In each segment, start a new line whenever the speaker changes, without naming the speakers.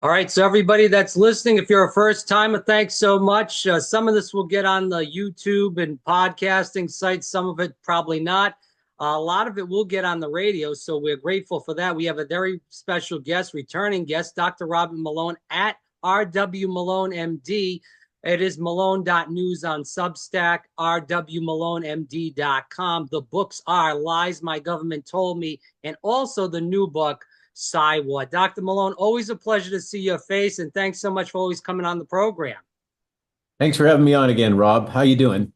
All right, so everybody that's listening, if you're a first timer, thanks so much. Some of this will get on the YouTube and podcasting sites, some of it probably not. A lot of it will get on the radio, so we're grateful for that. We have a very special guest, returning guest, Dr. Robert Malone at RW Malone MD. It is Malone.news on Substack, rwmalonemd.com. The books are Lies My Government Told Me, and also the new book, Psy Dr. Malone, always a pleasure to see your face, and thanks so much for always coming on the program.
Thanks for having me on again, Rob. How you doing?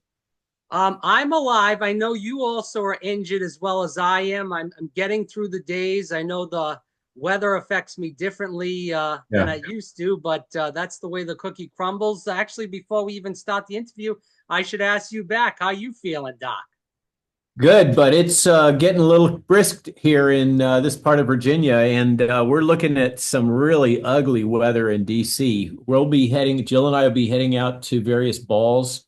I'm alive. I know you also are injured as well as I am. I'm getting through the days. I know the weather affects me differently than
Yeah.
it used to, but that's the way the cookie crumbles. Actually, before we even start the interview, I should ask you back. How you feeling, Doc?
Good, but it's getting a little brisk here in this part of Virginia, and we're looking at some really ugly weather in DC. Jill and I will be heading out to various balls,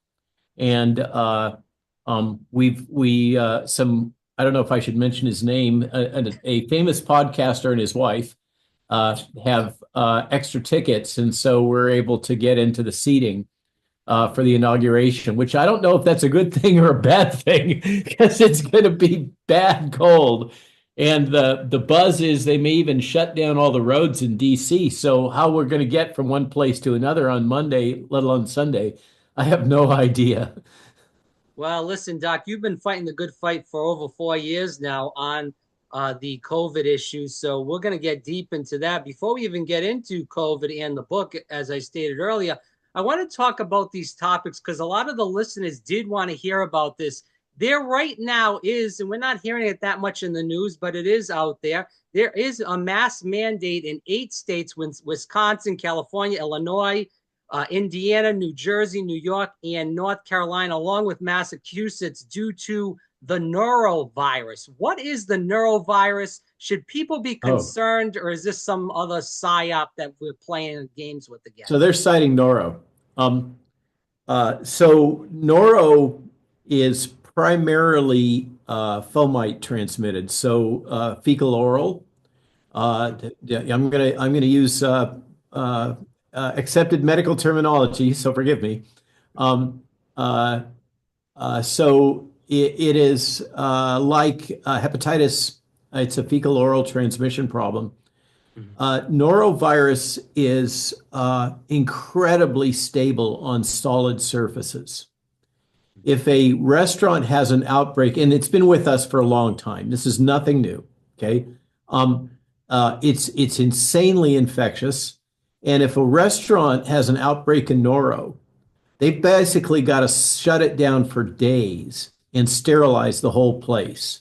and I don't know if I should mention his name, a famous podcaster and his wife have extra tickets, and so we're able to get into the seating for the inauguration, which I don't know if that's a good thing or a bad thing because it's going to be bad cold. And the buzz is they may even shut down all the roads in DC. So how we're going to get from one place to another on Monday, let alone Sunday, I have no idea.
Well, listen, Doc, you've been fighting the good fight for over 4 years now on the COVID issue. So we're going to get deep into that. Before we even get into COVID and the book, as I stated earlier, I want to talk about these topics because a lot of the listeners did want to hear about this. There right now is, and we're not hearing it that much in the news, but it is out there. There is a mass mandate in 8 states: Wisconsin, California, Illinois, Indiana, New Jersey, New York, and North Carolina, along with Massachusetts, due to the norovirus. What is the norovirus? Should people be
Oh,
concerned, or is this some other psyop that we're playing games with again?
so they're citing Noro. Um, so Noro is primarily fomite transmitted, so fecal oral. I'm gonna use uh, accepted medical terminology, so forgive me. Um, uh, it is like hepatitis. It's a fecal oral transmission problem.
Mhm.
Norovirus is incredibly stable on solid surfaces. If a restaurant has an outbreak, and it's been with us for a long time, this is nothing new. Okay, um, it's insanely infectious, and if a restaurant has an outbreak in noro, they've basically got to shut it down for days and sterilize the whole place.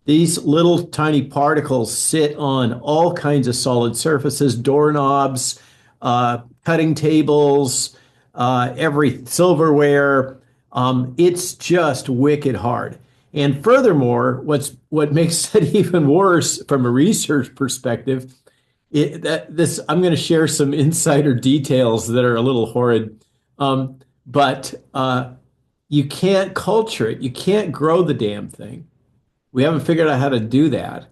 These little tiny particles sit on all kinds of solid surfaces, doorknobs, cutting tables, every silverware. It's just wicked hard. And furthermore, what makes it even worse from a research perspective, I'm going to share some insider details that are a little horrid, but you can't culture it. You can't grow the damn thing. We haven't figured out how to do that.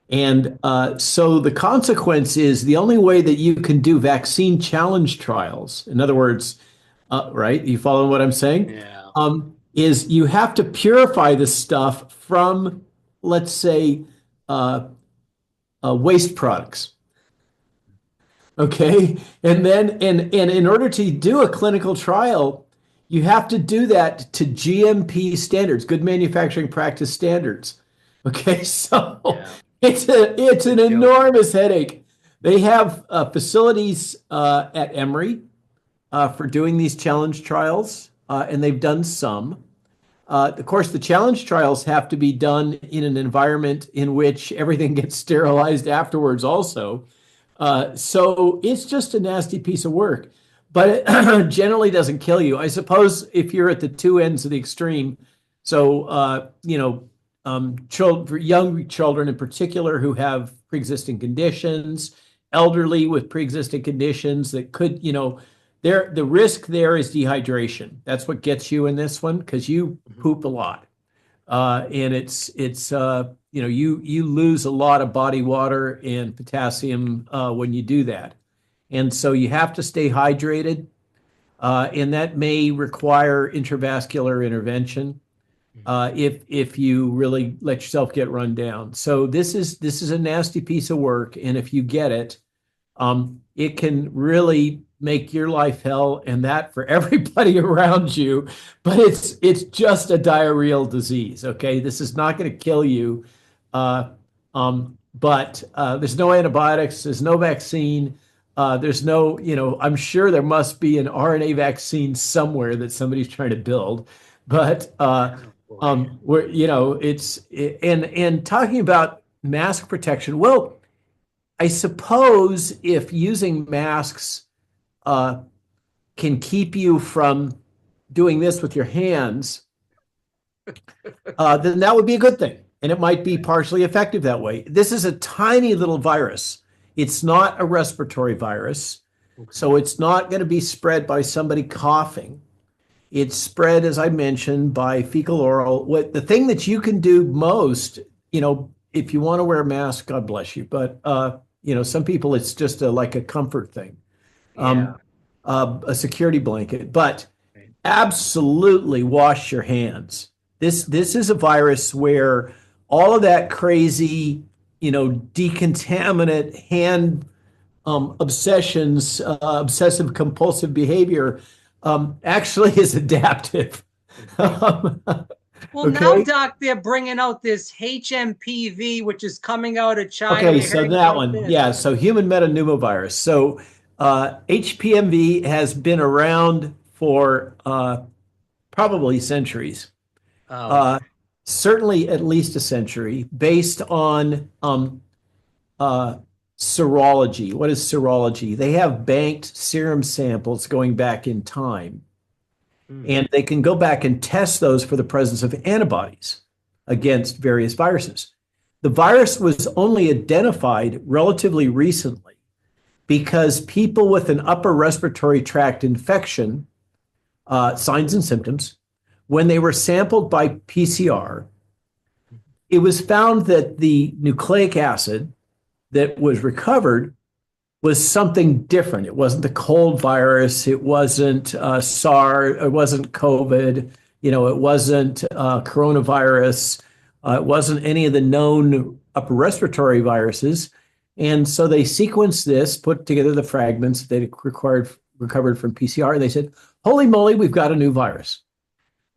And so the consequence is the only way that you can do vaccine challenge trials, in other words, right? You follow what I'm saying?
Yeah.
Is you have to purify the stuff from, let's say, uh, waste products. Okay. And in order to do a clinical trial, you have to do that to GMP standards, good manufacturing practice standards. Okay. So
Yeah.
it's
It's a
an
joke.
enormous headache. They have facilities at Emory for doing these challenge trials, and they've done some. Of course, the challenge trials have to be done in an environment in which everything gets sterilized afterwards, also. So it's just a nasty piece of work, but it generally doesn't kill you. I suppose if you're at the two ends of the extreme, so young children in particular who have pre-existing conditions, elderly with pre-existing conditions that could, the risk there is dehydration. That's what gets you in this one because you
Mhm.
poop a lot, and you lose a lot of body water and potassium when you do that. And so you have to stay hydrated, and that may require intravascular intervention if you really let yourself get run down. So this is a nasty piece of work, and if you get it, it can really make your life hell, and that for everybody around you. But it's just a diarrheal disease. Okay, this is not going to kill you, but there's no antibiotics, there's no vaccine. There's no, I'm sure there must be an RNA vaccine somewhere that somebody's trying to build, but we're, and talking about mask protection. Well, I suppose if using masks can keep you from doing this with your hands, then that would be a good thing. And it might be partially effective that way. This is a tiny little virus. It's not a respiratory virus. So it's not going to be spread by somebody coughing. It's spread, as I mentioned, by fecal oral. The thing that you can do most, if you want to wear a mask, God bless you. But, some people, it's just like a comfort thing, a security blanket. But absolutely wash your hands. This is a virus where all of that crazy, decontaminant hand obsessions, obsessive compulsive behavior actually is adaptive.
Well, now, Doc, they're bringing out this HMPV, which is coming out of China.
Okay, so that one, yeah, so human metapneumovirus. So HPMV has been around for probably centuries. Certainly at least a century, based on serology. What is serology? They have banked serum samples going back in time, and they can go back and test those for the presence of antibodies against various viruses. The virus was only identified relatively recently because people with an upper respiratory tract infection, signs and symptoms, when they were sampled by PCR, it was found that the nucleic acid that was recovered was something different. It wasn't the cold virus. It wasn't SARS. It wasn't COVID. It wasn't coronavirus. It wasn't any of the known upper respiratory viruses. And so they sequenced this, put together the fragments they recovered from PCR, and they said, holy moly, we've got a new virus.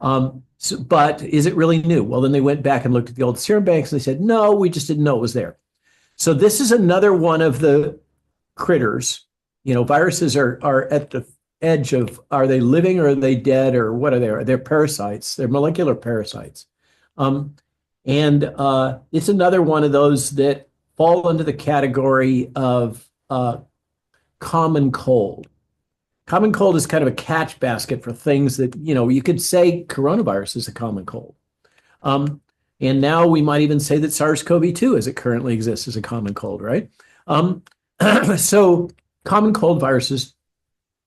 But is it really new? Well, then they went back and looked at the old serum banks and they said, no, we just didn't know it was there. So this is another one of the critters. Viruses are at the edge of, are they living or are they dead or what are they? They're parasites. They're molecular parasites. And it's another one of those that fall into the category of common cold. Common cold is kind of a catch basket for things that, you could say coronavirus is a common cold. And now we might even say that SARS-CoV-2, as it currently exists, is a common cold, right? So common cold viruses,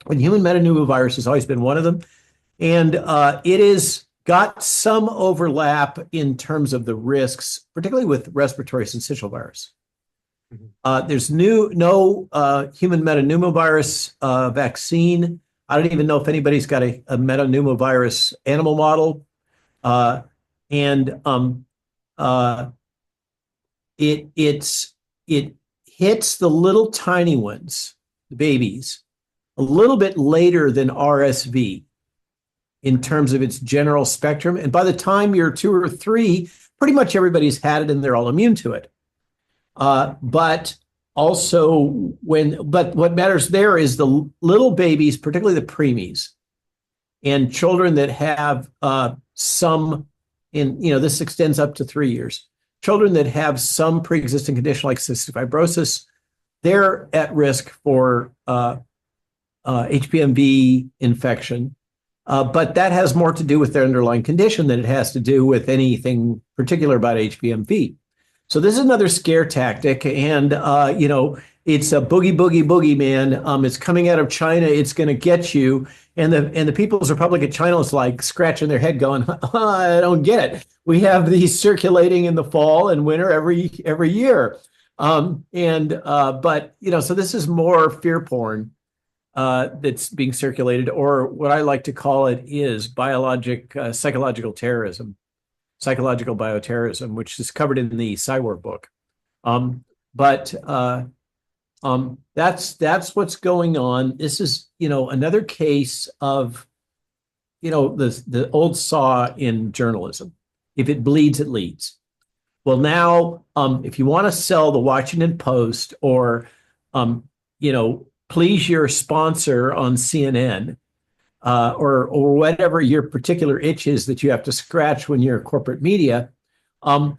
and human metapneumovirus has always been one of them. And it has got some overlap in terms of the risks, particularly with respiratory syncytial virus. There's no human metapneumovirus vaccine. I don't even know if anybody's got a metapneumovirus animal model. It hits the little tiny ones, the babies, a little bit later than RSV in terms of its general spectrum. And by the time you're 2 or 3, pretty much everybody's had it and they're all immune to it. But what matters there is the little babies, particularly the preemies, and children that have this extends up to 3 years. Children that have some pre-existing condition like cystic fibrosis, they're at risk for HPMV infection. But that has more to do with their underlying condition than it has to do with anything particular about HPMV. So this is another scare tactic, and it's a boogie, man. It's coming out of China. It's going to get you. And the People's Republic of China is like scratching their head, going, "I don't get it. We have these circulating in the fall and winter every year." But so this is more fear porn that's being circulated, or what I like to call it is psychological terrorism, psychological bioterrorism, which is covered in the Cyber book. But that's what's going on. This is another case of the old saw in journalism: if it bleeds, it leads. Well, now, if you want to sell the Washington Post or, please your sponsor on CNN, or whatever your particular itch is that you have to scratch when you're corporate media, um,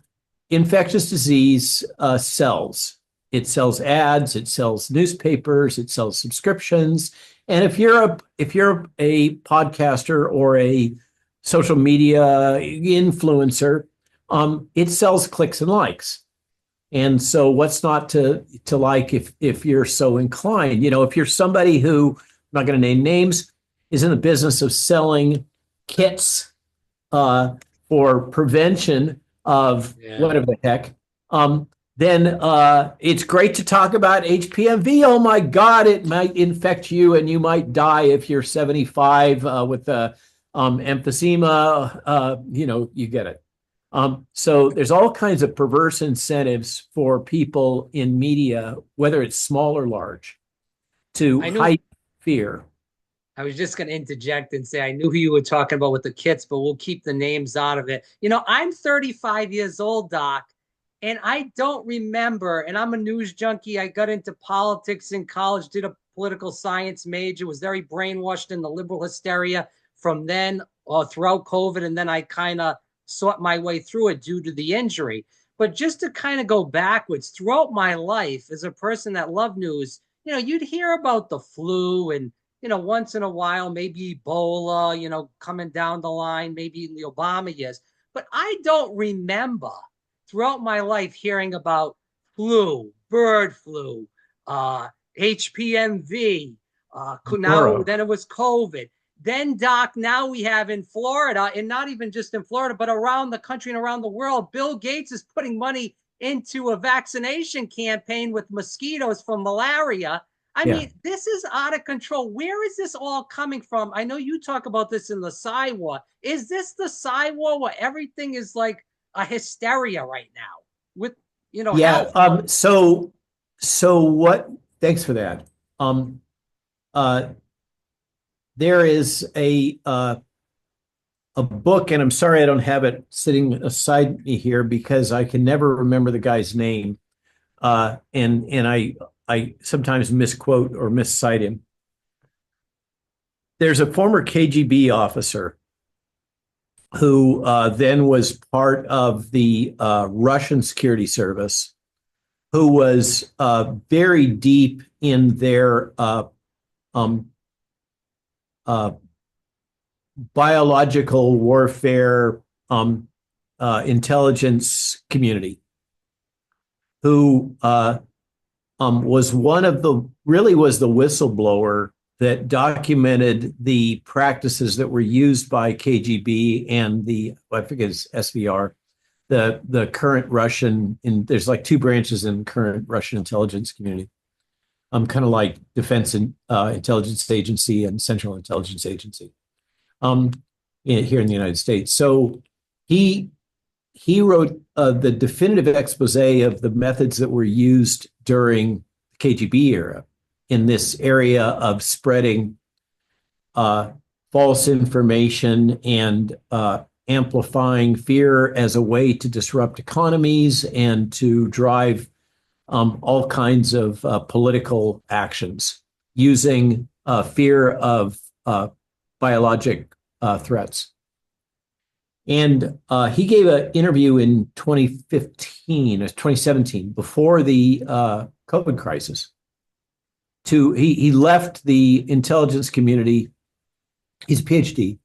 infectious disease sells. It sells ads, it sells newspapers, it sells subscriptions. And if you're a podcaster or a social media influencer, it sells clicks and likes. And so what's not to like if you're so inclined? If you're somebody who, I'm not going to name names, is in the business of selling kits for prevention of
Yeah.
whatever the heck, then it's great to talk about HPMV. Oh my God, it might infect you and you might die if you're 75 with the emphysema. You get it. So there's all kinds of perverse incentives for people in media, whether it's small or large, to
I knew
heighten fear.
I was just going to interject and say I knew who you were talking about with the kits, but we'll keep the names out of it. I'm 35 years old, Doc, and I don't remember. And I'm a news junkie. I got into politics in college, did a political science major, was very brainwashed in the liberal hysteria from then throughout COVID. And then I kind of sought my way through it due to the injury. But just to kind of go backwards, throughout my life as a person that loved news, you'd hear about the flu and once in a while, maybe Ebola, coming down the line, maybe in the Obama years. But I don't remember throughout my life hearing about flu, bird flu, HPMV. Now,
Nora.
then it was COVID. Then, Doc, now we have in Florida, and not even just in Florida, but around the country and around the world, Bill Gates is putting money into a vaccination campaign with mosquitoes for malaria. I
Yeah.
mean, this is out of control. Where is this all coming from? I know you talk about this in the Psy War. Is this the Psy War where everything is like a hysteria right now with,
Yeah.
health?
So what? Thanks for that. Um, uh, there is a book, and I'm sorry I don't have it sitting aside me here because I can never remember the guy's name, and I sometimes misquote or miscite him. There's a former KGB officer who then was part of the Russian security service, who was very deep in their um, uh, biological warfare intelligence community, who was one of the really was the whistleblower that documented the practices that were used by KGB and I forget it's SVR, the current Russian. There's like two branches in current Russian intelligence community. Kind of like Defense and Intelligence Agency and Central Intelligence Agency um, here in the United States. So he wrote the definitive expose of the methods that were used during the KGB era in this area of spreading false information and amplifying fear as a way to disrupt economies and to drive all kinds of political actions using fear of biologic threats. And he gave an interview in 2015 or 2017 before the COVID crisis. He left the intelligence community, his PhD,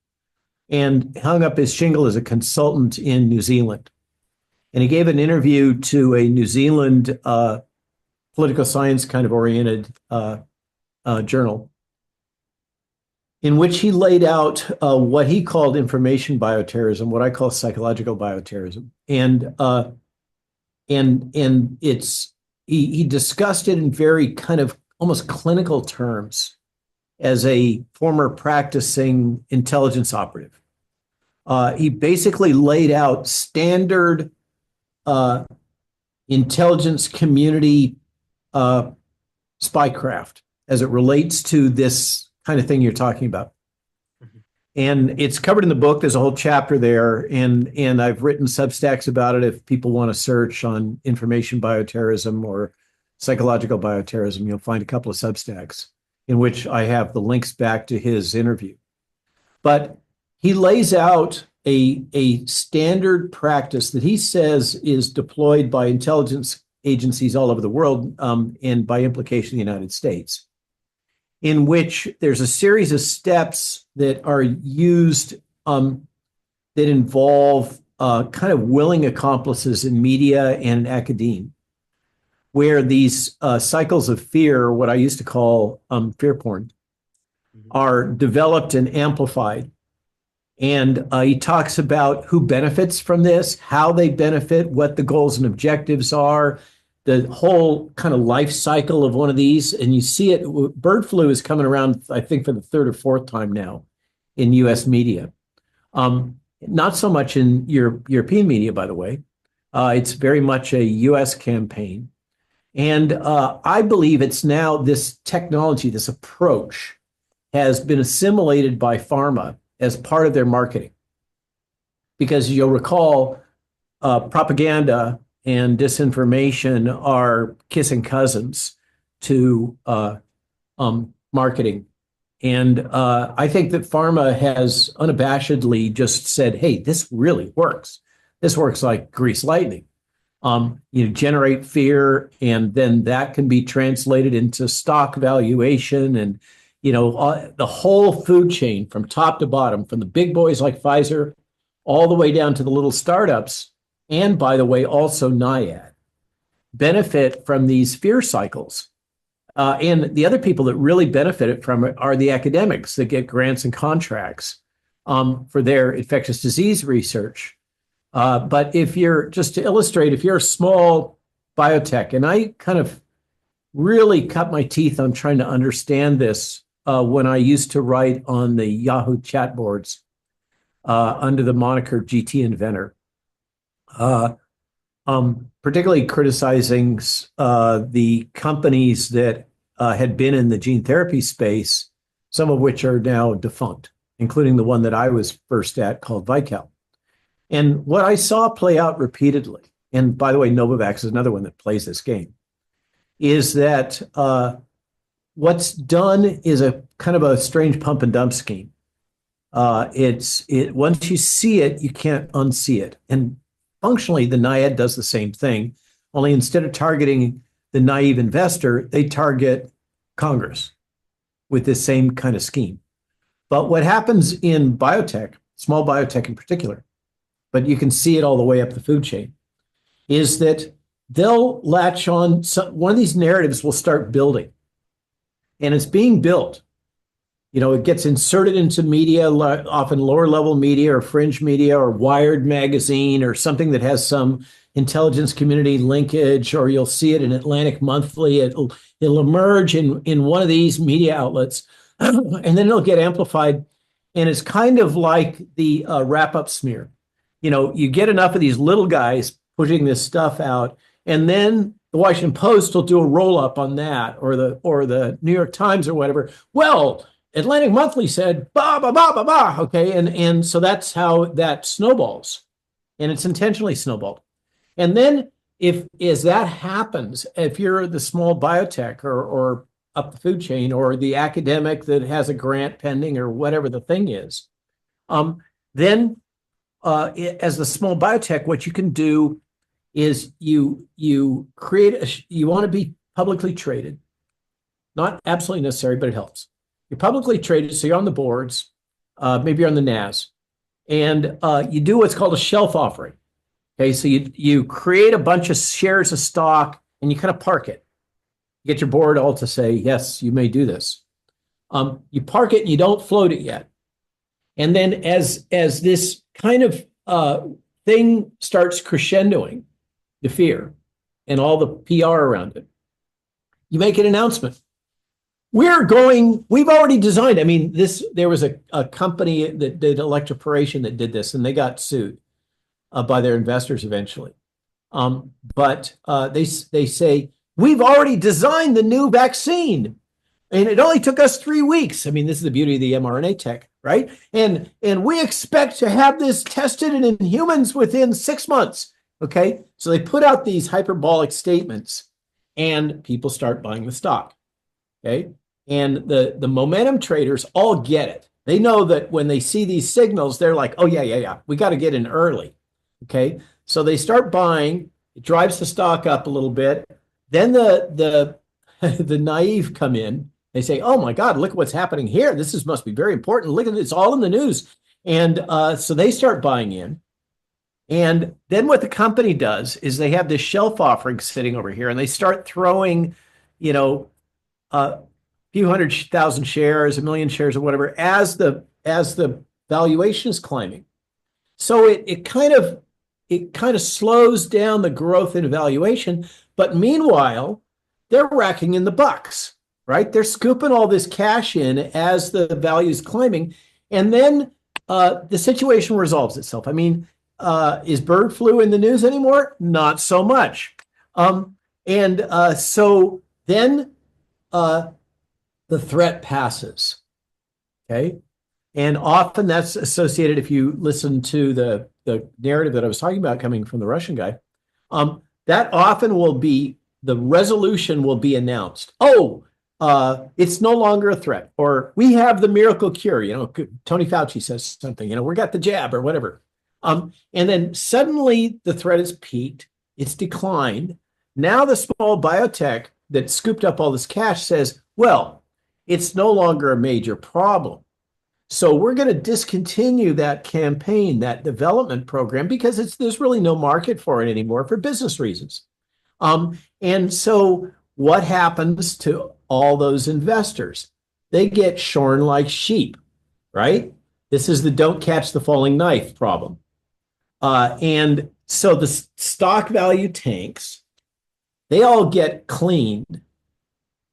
and hung up his shingle as a consultant in New Zealand. And he gave an interview to a New Zealand political science kind of oriented journal, in which he laid out what he called information bioterrorism, what I call psychological bioterrorism, and it's he discussed it in very kind of almost clinical terms as a former practicing intelligence operative. He basically laid out standard uh, intelligence community uh, spycraft as it relates to this kind of thing you're talking about. And it's covered in the book. There's a whole chapter there, and I've written Substacks about it. If people want to search on information bioterrorism or psychological bioterrorism, you'll find a couple of Substacks in which I have the links back to his interview. But he lays out a standard practice that he says is deployed by intelligence agencies all over the world, and by implication, the United States, in which there's a series of steps that are used that involve kind of willing accomplices in media and in academia, where these cycles of fear, what I used to call fear porn, are developed and amplified. And he talks about who benefits from this, how they benefit, what the goals and objectives are, the whole kind of life cycle of one of these. And you see it, bird flu is coming around, I think, for the third or fourth time now in US media. Not so much in European media, by the way. It's very much a US campaign. And I believe it's now this technology, this approach has been assimilated by pharma as part of their marketing. Because you'll recall propaganda and disinformation are kissing cousins to marketing. And I think that pharma has unabashedly just said, hey, this really works. This works like grease lightning. Generate fear, and then that can be translated into stock valuation and, the whole food chain from top to bottom, from the big boys like Pfizer all the way down to the little startups. And by the way, also NIAID benefit from these fear cycles. And the other people that really benefit from it are the academics that get grants and contracts for their infectious disease research. But if you're, just to illustrate, if you're a small biotech, and I kind of really cut my teeth on trying to understand this when I used to write on the Yahoo chat boards under the moniker GT Inventor, particularly criticizing the companies that had been in the gene therapy space, some of which are now defunct, including the one that I was first at called Vical. And what I saw play out repeatedly, and by the way, Novavax is another one that plays this game, is that what's done is a kind of a strange pump and dump scheme. Once you see it, you can't unsee it. And functionally, the NIAID does the same thing, only instead of targeting the naive investor, they target Congress with this same kind of scheme. But what happens in biotech, small biotech in particular, but you can see it all the way up the food chain, is that they'll latch on, one of these narratives will start building. And it's being built. It gets inserted into media, often lower level media or fringe media or Wired magazine or something that has some intelligence community linkage, or you'll see it in Atlantic Monthly. It'll emerge in one of these media outlets, and then it'll get amplified. And it's kind of like the wrap-up smear. You get enough of these little guys pushing this stuff out, and then the Washington Post will do a roll-up on that, or the New York Times or whatever. Well, Atlantic Monthly said, ba, ba, ba, ba, ba. Okay. And so that's how that snowballs. And it's intentionally snowballed. And then as that happens, if you're the small biotech or up the food chain, or the academic that has a grant pending or whatever the thing is, then as the small biotech, what you can do is you create you want to be publicly traded. Not absolutely necessary, but it helps. You're publicly traded, so you're on the boards, maybe you're on the NAS, and you do what's called a shelf offering. Okay, so you create a bunch of shares of stock and you kind of park it. You get your board all to say, yes, you may do this. You park it and you don't float it yet. And then as this kind of thing starts crescendoing, the fear, and all the PR around it. You make an announcement. We've already designed. I mean, there was a company that did electroporation that did this, and they got sued by their investors eventually. But they say, we've already designed the new vaccine. And it only took us 3 weeks. I mean, this is the beauty of the mRNA tech, right? And we expect to have this tested in humans within 6 months. Okay. So they put out these hyperbolic statements and people start buying the stock. Okay. And the momentum traders all get it. They know that when they see these signals, they're like, oh, yeah. We got to get in early. Okay. So they start buying. It drives the stock up a little bit. Then the naive come in. They say, oh, my God, look at what's happening here. Must be very important. Look at it. It's all in the news. And so they start buying in. And then what the company does is they have this shelf offering sitting over here, and they start throwing, a few 100,000 shares, 1 million shares or whatever, as the valuation is climbing. So it kind of slows down the growth in valuation. But meanwhile, they're racking in the bucks. Right? They're scooping all this cash in as the value is climbing. And then the situation resolves itself. I mean, is bird flu in the news anymore? Not so much. So then the threat passes. Okay. And often that's associated, if you listen to the narrative that I was talking about coming from the Russian guy, that often will be, the resolution will be announced. Oh, it's no longer a threat, or we have the miracle cure. Tony Fauci says something, we got the jab or whatever. And then suddenly the threat is peaked. It's declined. Now the small biotech that scooped up all this cash says, well, it's no longer a major problem. So we're going to discontinue that campaign, that development program, because there's really no market for it anymore for business reasons. And so what happens to all those investors? They get shorn like sheep, right? This is the don't catch the falling knife problem. And so the stock value tanks. They all get cleaned,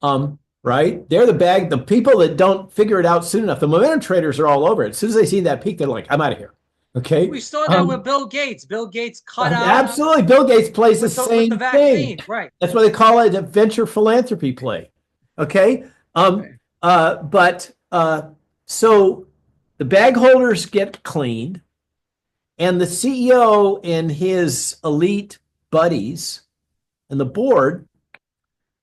right? They're the people that don't figure it out soon enough. The momentum traders are all over it. As soon as they see that peak, they're like, I'm out of here. Okay.
We saw that with Bill Gates. Bill Gates cut out.
Absolutely. Bill Gates plays the same thing.
Right.
That's why they call it a venture philanthropy play. Okay. So the bag holders get cleaned, and the CEO and his elite buddies and the board,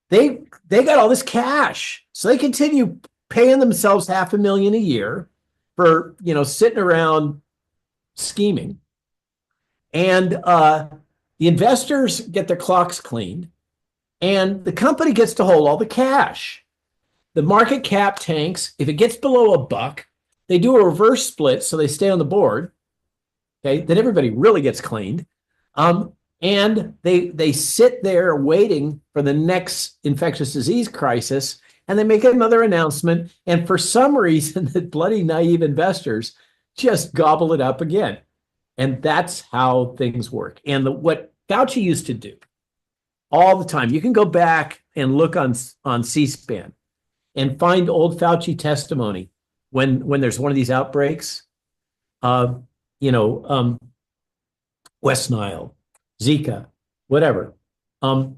they got all this cash. So they continue paying themselves $500,000 a year for, sitting around scheming. And the investors get their clocks cleaned, and the company gets to hold all the cash. The market cap tanks. If it gets below $1, they do a reverse split so they stay on the board. Okay, then everybody really gets cleaned. And they sit there waiting for the next infectious disease crisis, and they make another announcement. And for some reason, the bloody naive investors just gobble it up again. And that's how things work. And what Fauci used to do all the time, you can go back and look on C-SPAN and find old Fauci testimony when there's one of these outbreaks, West Nile, Zika, whatever. And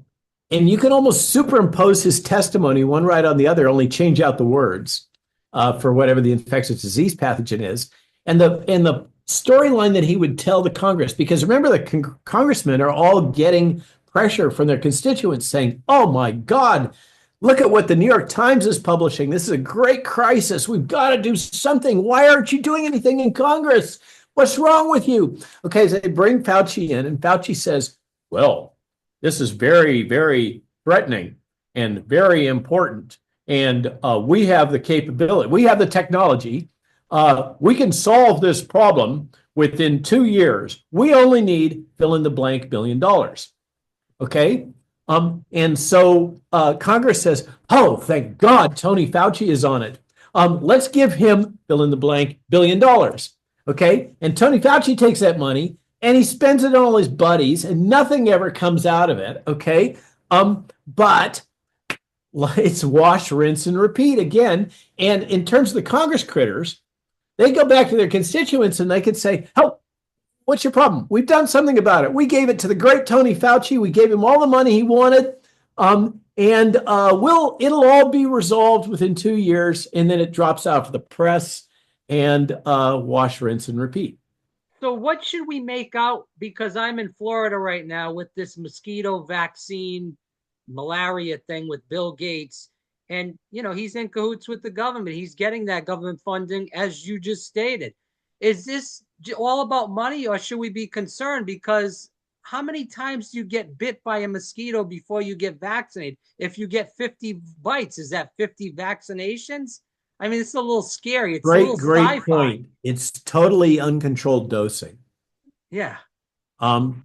you can almost superimpose his testimony one right on the other, only change out the words for whatever the infectious disease pathogen is. And the storyline that he would tell the Congress, because remember, the congressmen are all getting pressure from their constituents saying, oh my God, look at what the New York Times is publishing. This is a great crisis. We've got to do something. Why aren't you doing anything in Congress? What's wrong with you? Okay, so they bring Fauci in, and Fauci says, well, this is very, very threatening and very important. And we have the capability, we have the technology. We can solve this problem within 2 years. We only need fill in the blank $1 billion. Okay. And so Congress says, oh, thank God Tony Fauci is on it. Let's give him fill in the blank $1 billion. Okay. And Tony Fauci takes that money and he spends it on all his buddies, and nothing ever comes out of it. Okay. But it's wash, rinse, and repeat again. And in terms of the Congress critters, they go back to their constituents and they could say, "Oh, what's your problem? We've done something about it. We gave it to the great Tony Fauci. We gave him all the money he wanted. And it'll all be resolved within 2 years." And then it drops out for the press and wash, rinse, and repeat.
So what should we make out? Because I'm in Florida right now with this mosquito vaccine malaria thing with Bill Gates. And, he's in cahoots with the government. He's getting that government funding, as you just stated. Is this all about money, or should we be concerned? Because how many times do you get bit by a mosquito before you get vaccinated? If you get 50 bites, is that 50 vaccinations? I mean, it's a little scary. It's a little
Great
sci-fi.
point. It's totally uncontrolled dosing.
Yeah.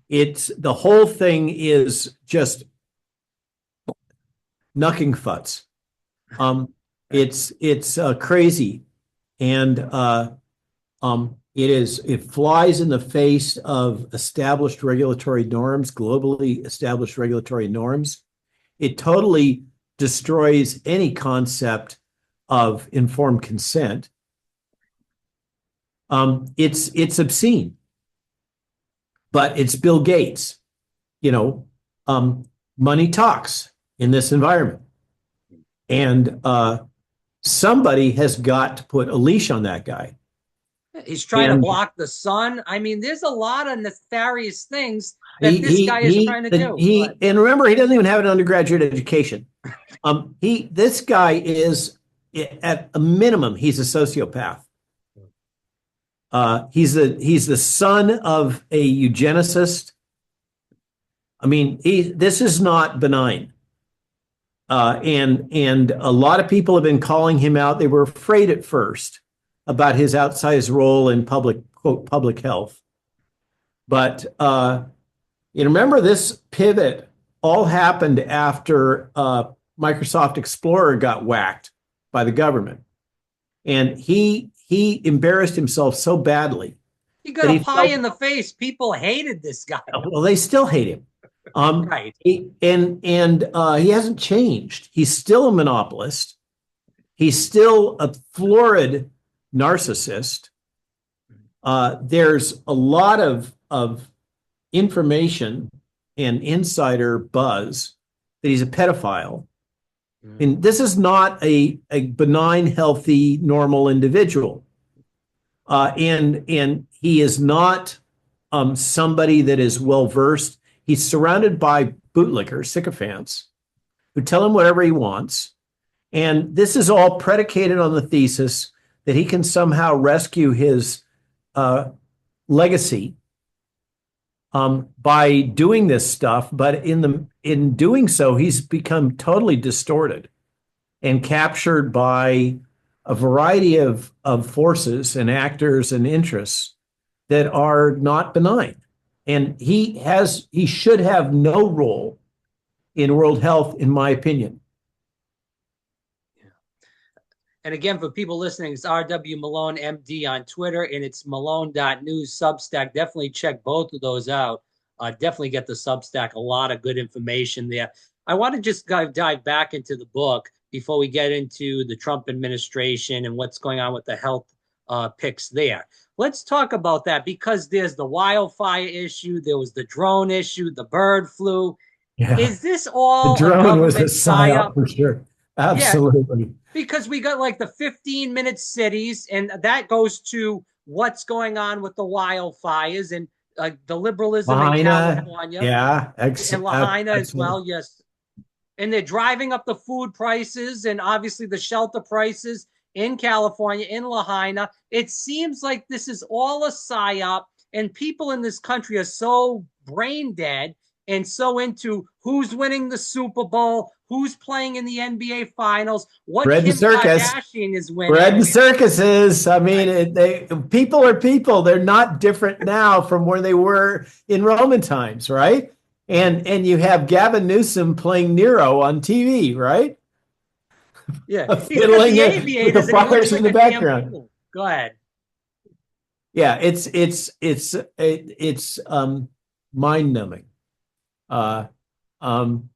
It's the whole thing is just knucking futs. It's crazy, and it flies in the face of established regulatory norms, globally established regulatory norms. It totally destroys any concept of informed consent. It's obscene, but it's Bill Gates. Money talks in this environment, and somebody has got to put a leash on that guy.
He's trying to block the sun. I mean, there's a lot of nefarious things that this guy is trying to do.
And remember, he doesn't even have an undergraduate education. This guy is, at a minimum, he's a sociopath. He's the son of a eugenicist. I mean, this is not benign. And a lot of people have been calling him out. They were afraid at first about his outsized role in public health. But remember, this pivot all happened after Microsoft Explorer got whacked by the government. And he embarrassed himself so badly.
He got a pie in the face. People hated this guy.
Well, they still hate him.
Right.
He hasn't changed. He's still a monopolist. He's still a florid narcissist. There's a lot of information and insider buzz that he's a pedophile. And this is not a benign, healthy, normal individual. And he is not somebody that is well versed. He's surrounded by bootlickers, sycophants, who tell him whatever he wants. And this is all predicated on the thesis that he can somehow rescue his legacy by doing this stuff. But in doing so, he's become totally distorted and captured by a variety of forces and actors and interests that are not benign. And he should have no role in world health, in my opinion.
Yeah. And again, for people listening, it's RW Malone MD on Twitter, and it's Malone.news Substack. Definitely check both of those out. Definitely get the Substack. A lot of good information there. I want to just dive back into the book before we get into the Trump administration and what's going on with the health picks there. Let's talk about that, because there's the wildfire issue, there was the drone issue, the bird flu.
Yeah.
Is this all
the drone was a psyop for sure? Absolutely.
Yeah, because we got like the 15-minute cities, and that goes to what's going on with the wildfires and the liberalism in California.
Yeah,
and Lahaina as well, yes. And they're driving up the food prices and obviously the shelter prices in California, in Lahaina. It seems like this is all a psyop, and people in this country are so brain dead and so into who's winning the Super Bowl, who's playing in the NBA Finals, what Kim Kardashian is winning.
Bread and circuses. I mean, people are people. They're not different now from where they were in Roman times, right? And you have Gavin Newsom playing Nero on TV, right?
Yeah,
fiddling with the fires in the background.
Go ahead.
Yeah, it's mind numbing. Uh, um,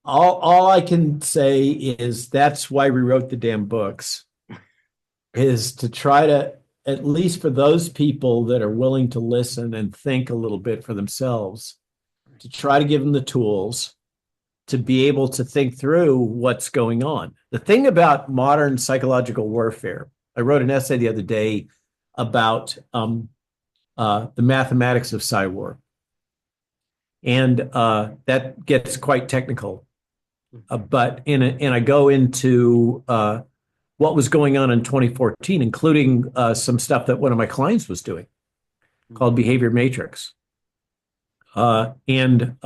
all I can say is that's why we wrote the damn books, is to try to, at least for those people that are willing to listen and think a little bit for themselves, to try to give them the tools to be able to think through what's going on. The thing about modern psychological warfare, I wrote an essay the other day about the mathematics of cyber, and that gets quite technical. And I go into what was going on in 2014, including some stuff that one of my clients was doing called behavior matrix. And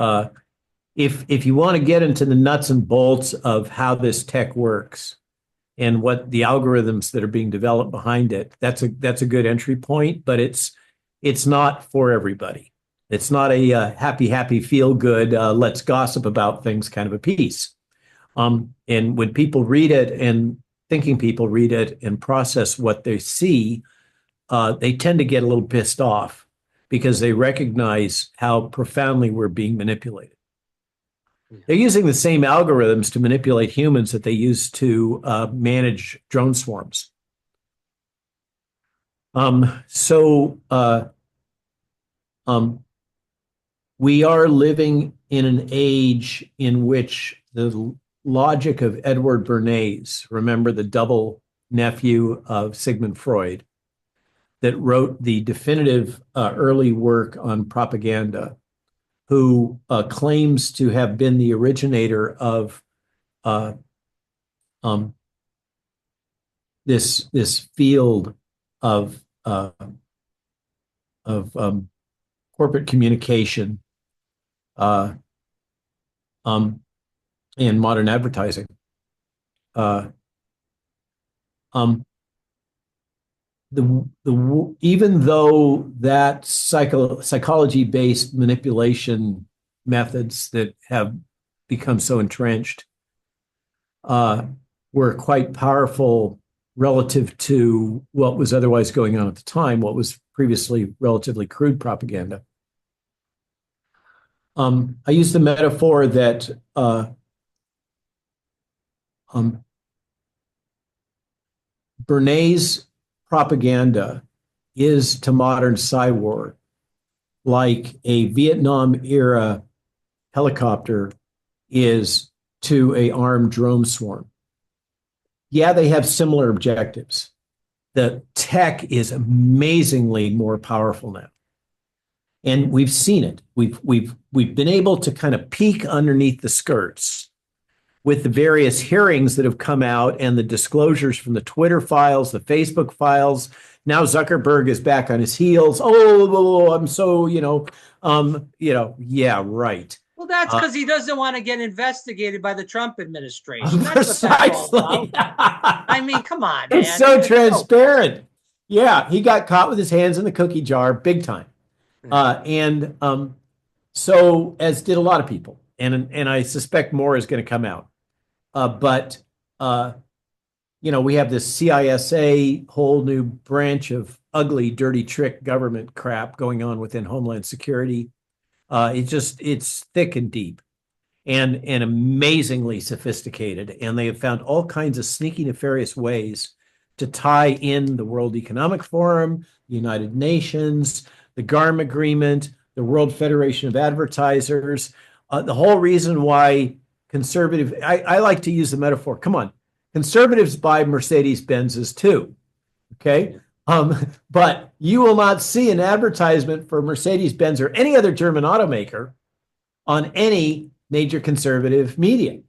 if you want to get into the nuts and bolts of how this tech works and what the algorithms that are being developed behind it, that's a good entry point, but it's not for everybody. It's not a happy feel good let's gossip about things kind of a piece. And when people read it, and thinking people read it and process what they see, they tend to get a little pissed off because they recognize how profoundly we're being manipulated. They're using the same algorithms to manipulate humans that they use to manage drone swarms. So we are living in an age in which the logic of Edward Bernays, remember the double nephew of Sigmund Freud, that wrote the definitive early work on propaganda, who claims to have been the originator of uh, um, this field of corporate communication uh, um, and modern advertising. Uh, um, even though that psychology-based manipulation methods that have become so entrenched were quite powerful relative to what was otherwise going on at the time, what was previously relatively crude propaganda. I use the metaphor that Bernays' propaganda is to modern cyber like a Vietnam era helicopter is to a armed drone swarm. Yeah, they have similar objectives. The tech is amazingly more powerful now. And we've seen it. We've been able to kind of peek underneath the skirts with the various hearings that have come out and the disclosures from the Twitter files, the Facebook files. Now Zuckerberg is back on his heels. Oh, I'm so, yeah, right.
Well, that's because he doesn't want to get investigated by the Trump administration. That's
precisely.
What that's all about. I mean, come on, man.
It's so transparent. Yeah, he got caught with his hands in the cookie jar big time. And so, as did a lot of people. And I suspect more is going to come out. But we have this CISA whole new branch of ugly, dirty trick government crap going on within Homeland Security. It's thick and deep and amazingly sophisticated. And they have found all kinds of sneaky, nefarious ways to tie in the World Economic Forum, the United Nations, the GARM Agreement, the World Federation of Advertisers. The whole reason why I like to use the metaphor. Come on, conservatives buy Mercedes Benzes too. Okay. But you will not see an advertisement for Mercedes Benz or any other German automaker on any major conservative media.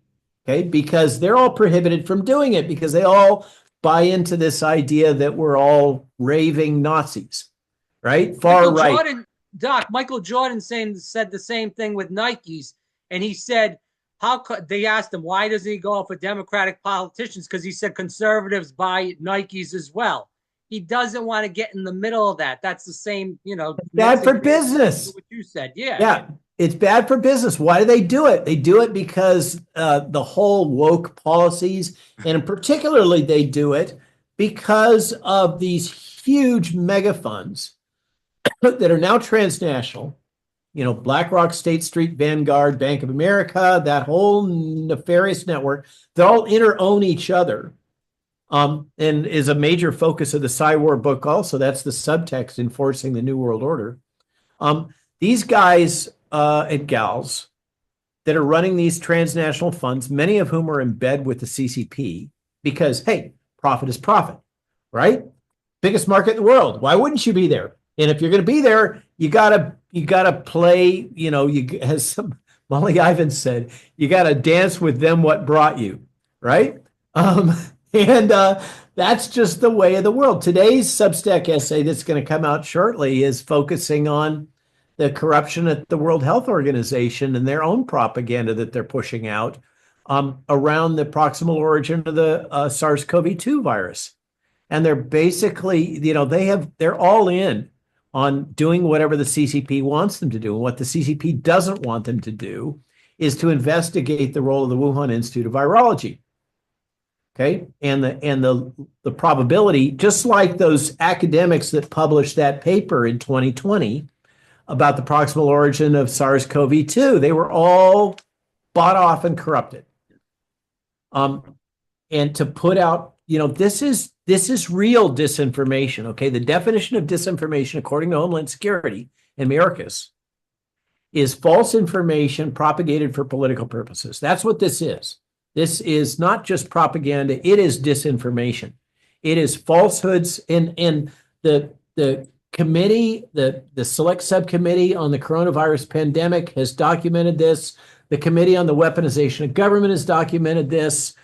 Okay. Because they're all prohibited from doing it because they all buy into this idea that we're all raving Nazis, right? Far right.
Michael Jordan said the same thing with Nikes. And he said, they asked him, why doesn't he go for Democratic politicians? Because he said conservatives buy Nikes as well. He doesn't want to get in the middle of that. That's the same,
bad for business.
What you said. Yeah.
Yeah. It's bad for business. Why do they do it? They do it because the whole woke policies, and particularly they do it because of these huge mega funds that are now transnational. BlackRock, State Street, Vanguard, Bank of America, that whole nefarious network, they all inter-own each other, and is a major focus of the Cyber book also. That's the subtext enforcing the New World Order. These guys and gals that are running these transnational funds, many of whom are in bed with the CCP, because, hey, profit is profit, right? Biggest market in the world. Why wouldn't you be there? And if you're going to be there, you gotta play. As Molly Ivins said, you gotta dance with them. What brought you, right? And that's just the way of the world. Today's Substack essay that's going to come out shortly is focusing on the corruption at the World Health Organization and their own propaganda that they're pushing out around the proximal origin of the SARS-CoV-2 virus. And they're basically, they're all in on doing whatever the CCP wants them to do. And what the CCP doesn't want them to do is to investigate the role of the Wuhan Institute of Virology. Okay, and the probability, just like those academics that published that paper in 2020 about the proximal origin of SARS-CoV-2, they were all bought off and corrupted. And to put out, this is real disinformation. Okay, the definition of disinformation, according to Homeland Security and Mayorkas, is false information propagated for political purposes. That's what this is. This is not just propaganda. It is disinformation. It is falsehoods. And the committee, the select subcommittee on the coronavirus pandemic has documented this. The Committee on the Weaponization of Government has documented this.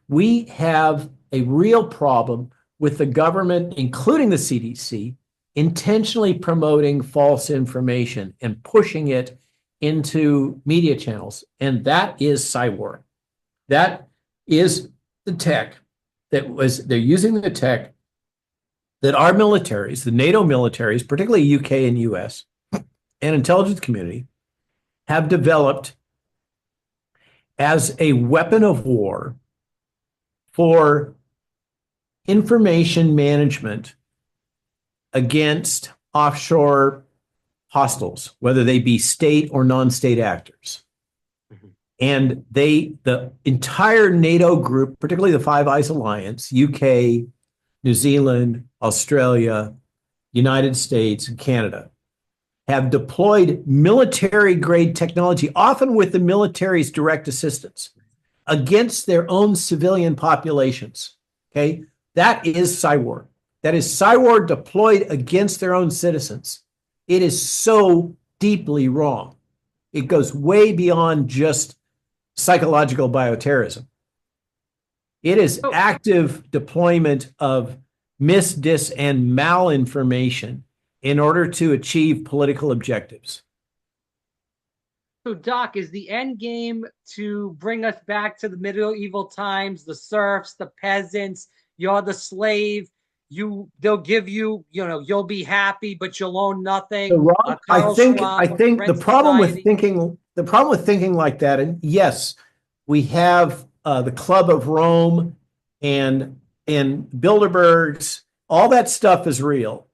We have a real problem with the government, including the CDC, intentionally promoting false information and pushing it into media channels. And that is cyber. That is the tech they're using the tech that our militaries, the NATO militaries, particularly UK and US, and intelligence community, have developed as a weapon of war for information management against offshore hostiles, whether they be state or non-state actors. And the entire NATO group, particularly the Five Eyes Alliance, UK, New Zealand, Australia, United States, and Canada, have deployed military-grade technology, often with the military's direct assistance, against their own civilian populations. Okay, that is cyber. That is cyber deployed against their own citizens. It is so deeply wrong. It goes way beyond just psychological bioterrorism. It is active deployment of mis, dis, and malinformation in order to achieve political objectives.
So, Doc, is the end game to bring us back to the medieval times, the serfs, the peasants, you're the slave, they'll give you, you'll be happy, but you'll own nothing.
So, Rob, I think the problem with thinking like that, and yes, we have the Club of Rome and Bilderbergs, all that stuff is real.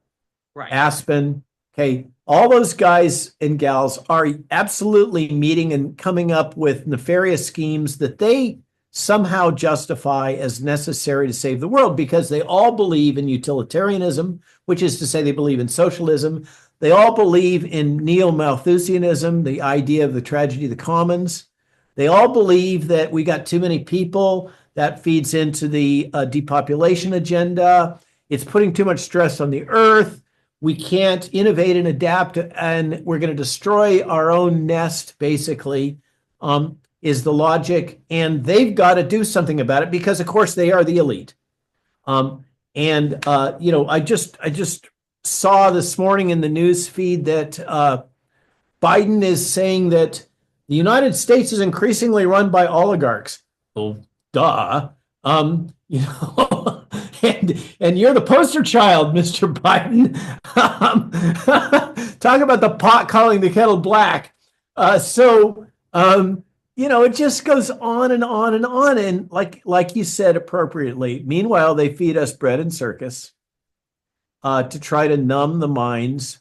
Right.
Aspen, okay, all those guys and gals are absolutely meeting and coming up with nefarious schemes that they somehow justify as necessary to save the world, because they all believe in utilitarianism, which is to say they believe in socialism. They all believe in neo-Malthusianism, the idea of the tragedy of the commons. They all believe that we got too many people. That feeds into the depopulation agenda. It's putting too much stress on the earth. We can't innovate and adapt, and we're going to destroy our own nest, basically, is the logic. And they've got to do something about it because, of course, they are the elite. I just saw this morning in the news feed that Biden is saying that the United States is increasingly run by oligarchs. Well, duh. And you're the poster child, Mr. Biden. Talk about the pot calling the kettle black. it just goes on and on and on. And like you said appropriately, meanwhile, they feed us bread and circus to try to numb the minds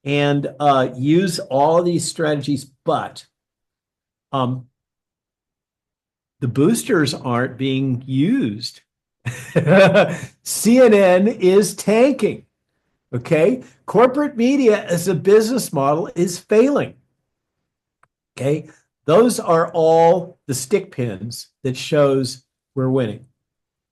and use all of these strategies. But um, the boosters aren't being used. CNN is tanking. Okay. Corporate media as a business model is failing. Okay. Those are all the stick pins that shows we're winning.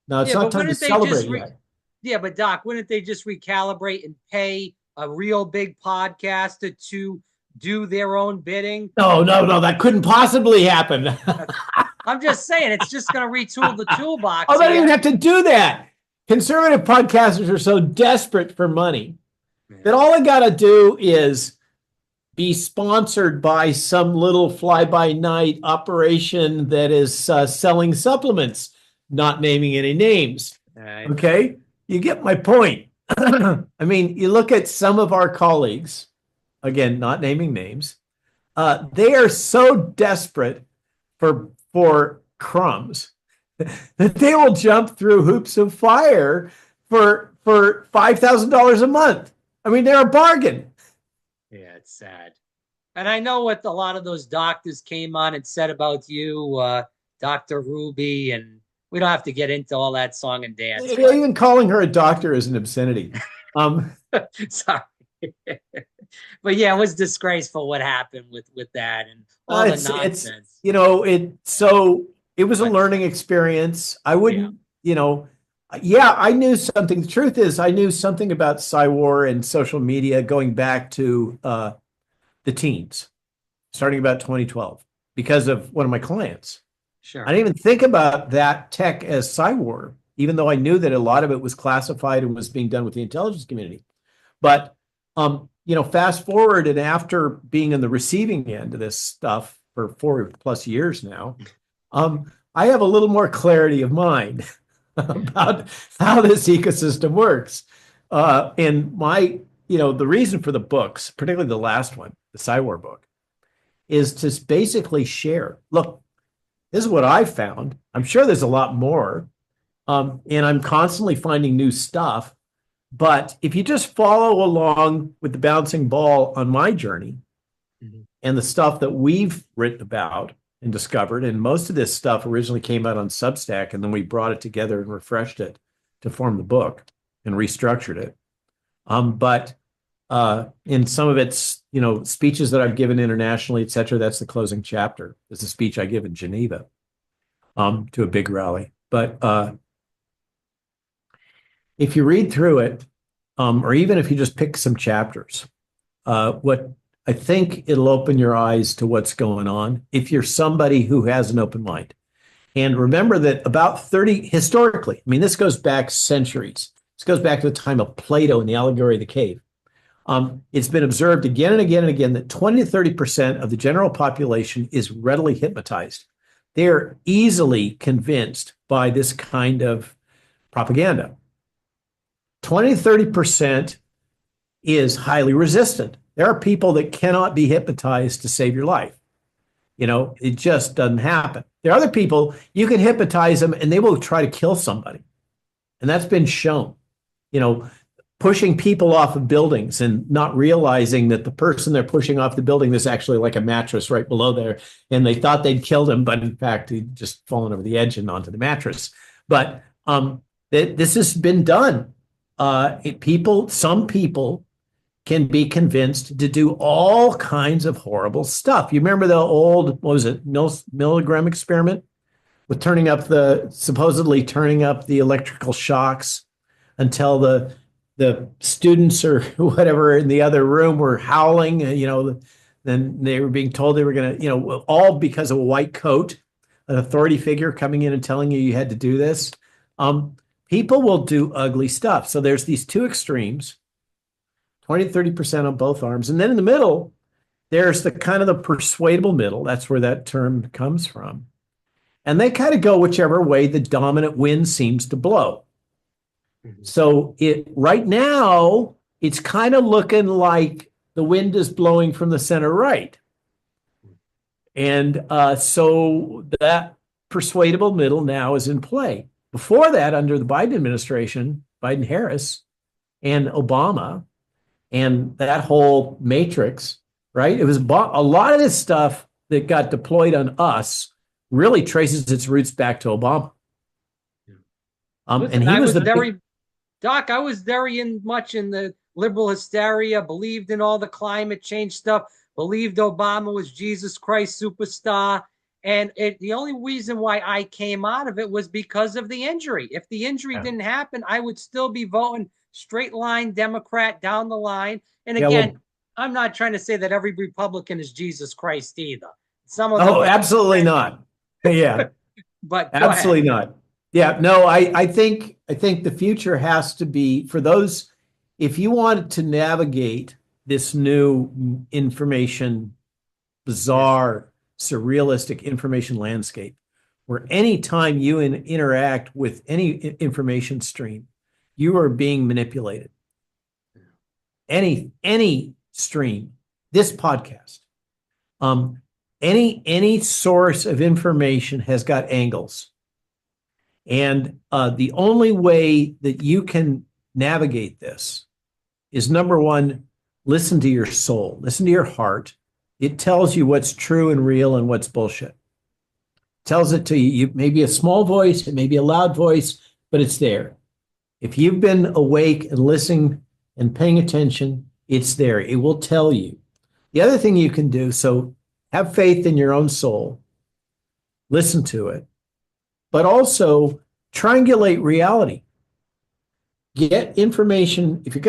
Now it's
Yeah,
not
but
time to
wouldn't they just
celebrate yet.
yeah, but Doc, wouldn't they just recalibrate and pay a real big podcaster to do their own bidding?
No, no, no, that couldn't possibly happen.
That's, I'm just saying, it's just going to retool the
Oh,
toolbox
they don't even
here.
have to do that. Conservative podcasters are so desperate for money that
Yeah.
all they got to do is be sponsored by some little fly-by-night operation that is selling supplements, not naming any names.
Right.
Okay, you get my point. I mean, you look at some of our colleagues, again, not naming names. They are so desperate for crumbs that they will jump through hoops of fire for $5,000 a month. I mean, they're a bargain.
Yeah, it's sad. And I know what a lot of those doctors came on and said about you, Dr. Ruby, and we don't have to get into all that song and dance, but
Even calling her a doctor is an obscenity. Um,
sorry. But yeah, it was disgraceful what happened with that and all the
it's
nonsense.
it was a
But
learning experience. I
yeah,
wouldn't, yeah, I knew something. The truth is, I knew something about Cywar and social media going back to the teens, starting about 2012, because of one of my clients. I
sure.
didn't even think about that tech as Cywar, even though I knew that a lot of it was classified and was being done with the intelligence community. But fast forward and after being in the receiving end of this stuff for 4+ years now, I have a little more clarity of mind about how this ecosystem works. And the reason for the books, particularly the last one, the Cywar book, is to basically share. Look, this is what I found. I'm sure there's a lot more. And I'm constantly finding new stuff. But if you just follow along with the bouncing ball on my journey
Mhm.
and the stuff that we've written about and discovered, and most of this stuff originally came out on Substack, and then we brought it together and refreshed it to form the book and restructured it. But in some of its, speeches that I've given internationally, et cetera, that's the closing chapter. It's a speech I give in Geneva to a big rally. But if you read through it, or even if you just pick some chapters, what I think it'll open your eyes to what's going on if you're somebody who has an open mind. And remember that about 30, historically, I mean, this goes back centuries. This goes back to the time of Plato and the allegory of the cave. It's been observed again and again and again that 20 to 30% of the general population is readily hypnotized. They're easily convinced by this kind of propaganda. 20 to 30% is highly resistant. There are people that cannot be hypnotized to save your life. It just doesn't happen. There are other people, you can hypnotize them and they will try to kill somebody. And that's been shown. Pushing people off of buildings and not realizing that the person they're pushing off the building, there's actually like a mattress right below there. And they thought they'd killed him, but in fact, he'd just fallen over the edge and onto the mattress. But this has been done. Some people can be convinced to do all kinds of horrible stuff. You remember the old, what was it, Milgram experiment with supposedly turning up the electrical shocks until the students or whatever in the other room were howling, then they were being told they were going to, all because of a white coat, an authority figure coming in and telling you had to do this. People will do ugly stuff. So there's these two extremes, 20 to 30% on both arms. And then in the middle, there's the kind of the persuadable middle. That's where that term comes from. And they kind of go whichever way the dominant wind seems to blow.
Mhm.
So right now, it's kind of looking like the wind is blowing from the center right. And so that persuadable middle now is in play. Before that, under the Biden administration, Biden Harris and Obama, and that whole matrix, right? It was a lot of this stuff that got deployed on us really traces its roots back to Obama. And
Listen,
he
I
was
was
the big,
very Doc, I was very much in the liberal hysteria, believed in all the climate change stuff, believed Obama was Jesus Christ superstar. And the only reason why I came out of it was because of the injury. If the injury
yeah,
didn't happen, I would still be voting straight line Democrat down the line. And
yeah,
again,
well,
I'm not trying to say that every Republican is Jesus Christ either. Some of them
oh,
are
absolutely
different,
not. Yeah,
but go ahead.
absolutely not. Yeah, no, I think the future has to be for those, if you want to navigate this new information,
Yeah.
bizarre, surrealistic information landscape, where anytime you interact with any information stream, you are being manipulated. Any stream, this podcast, um, any source of information has got angles. And the only way that you can navigate this is number one, listen to your soul, listen to your heart. It tells you what's true and real and what's bullshit. It tells it to you. You may be a small voice, it may be a loud voice, but it's there. If you've been awake and listening and paying attention, it's there. It will tell you. The other thing you can do, so have faith in your own soul, listen to it, but also triangulate reality. Get information if you're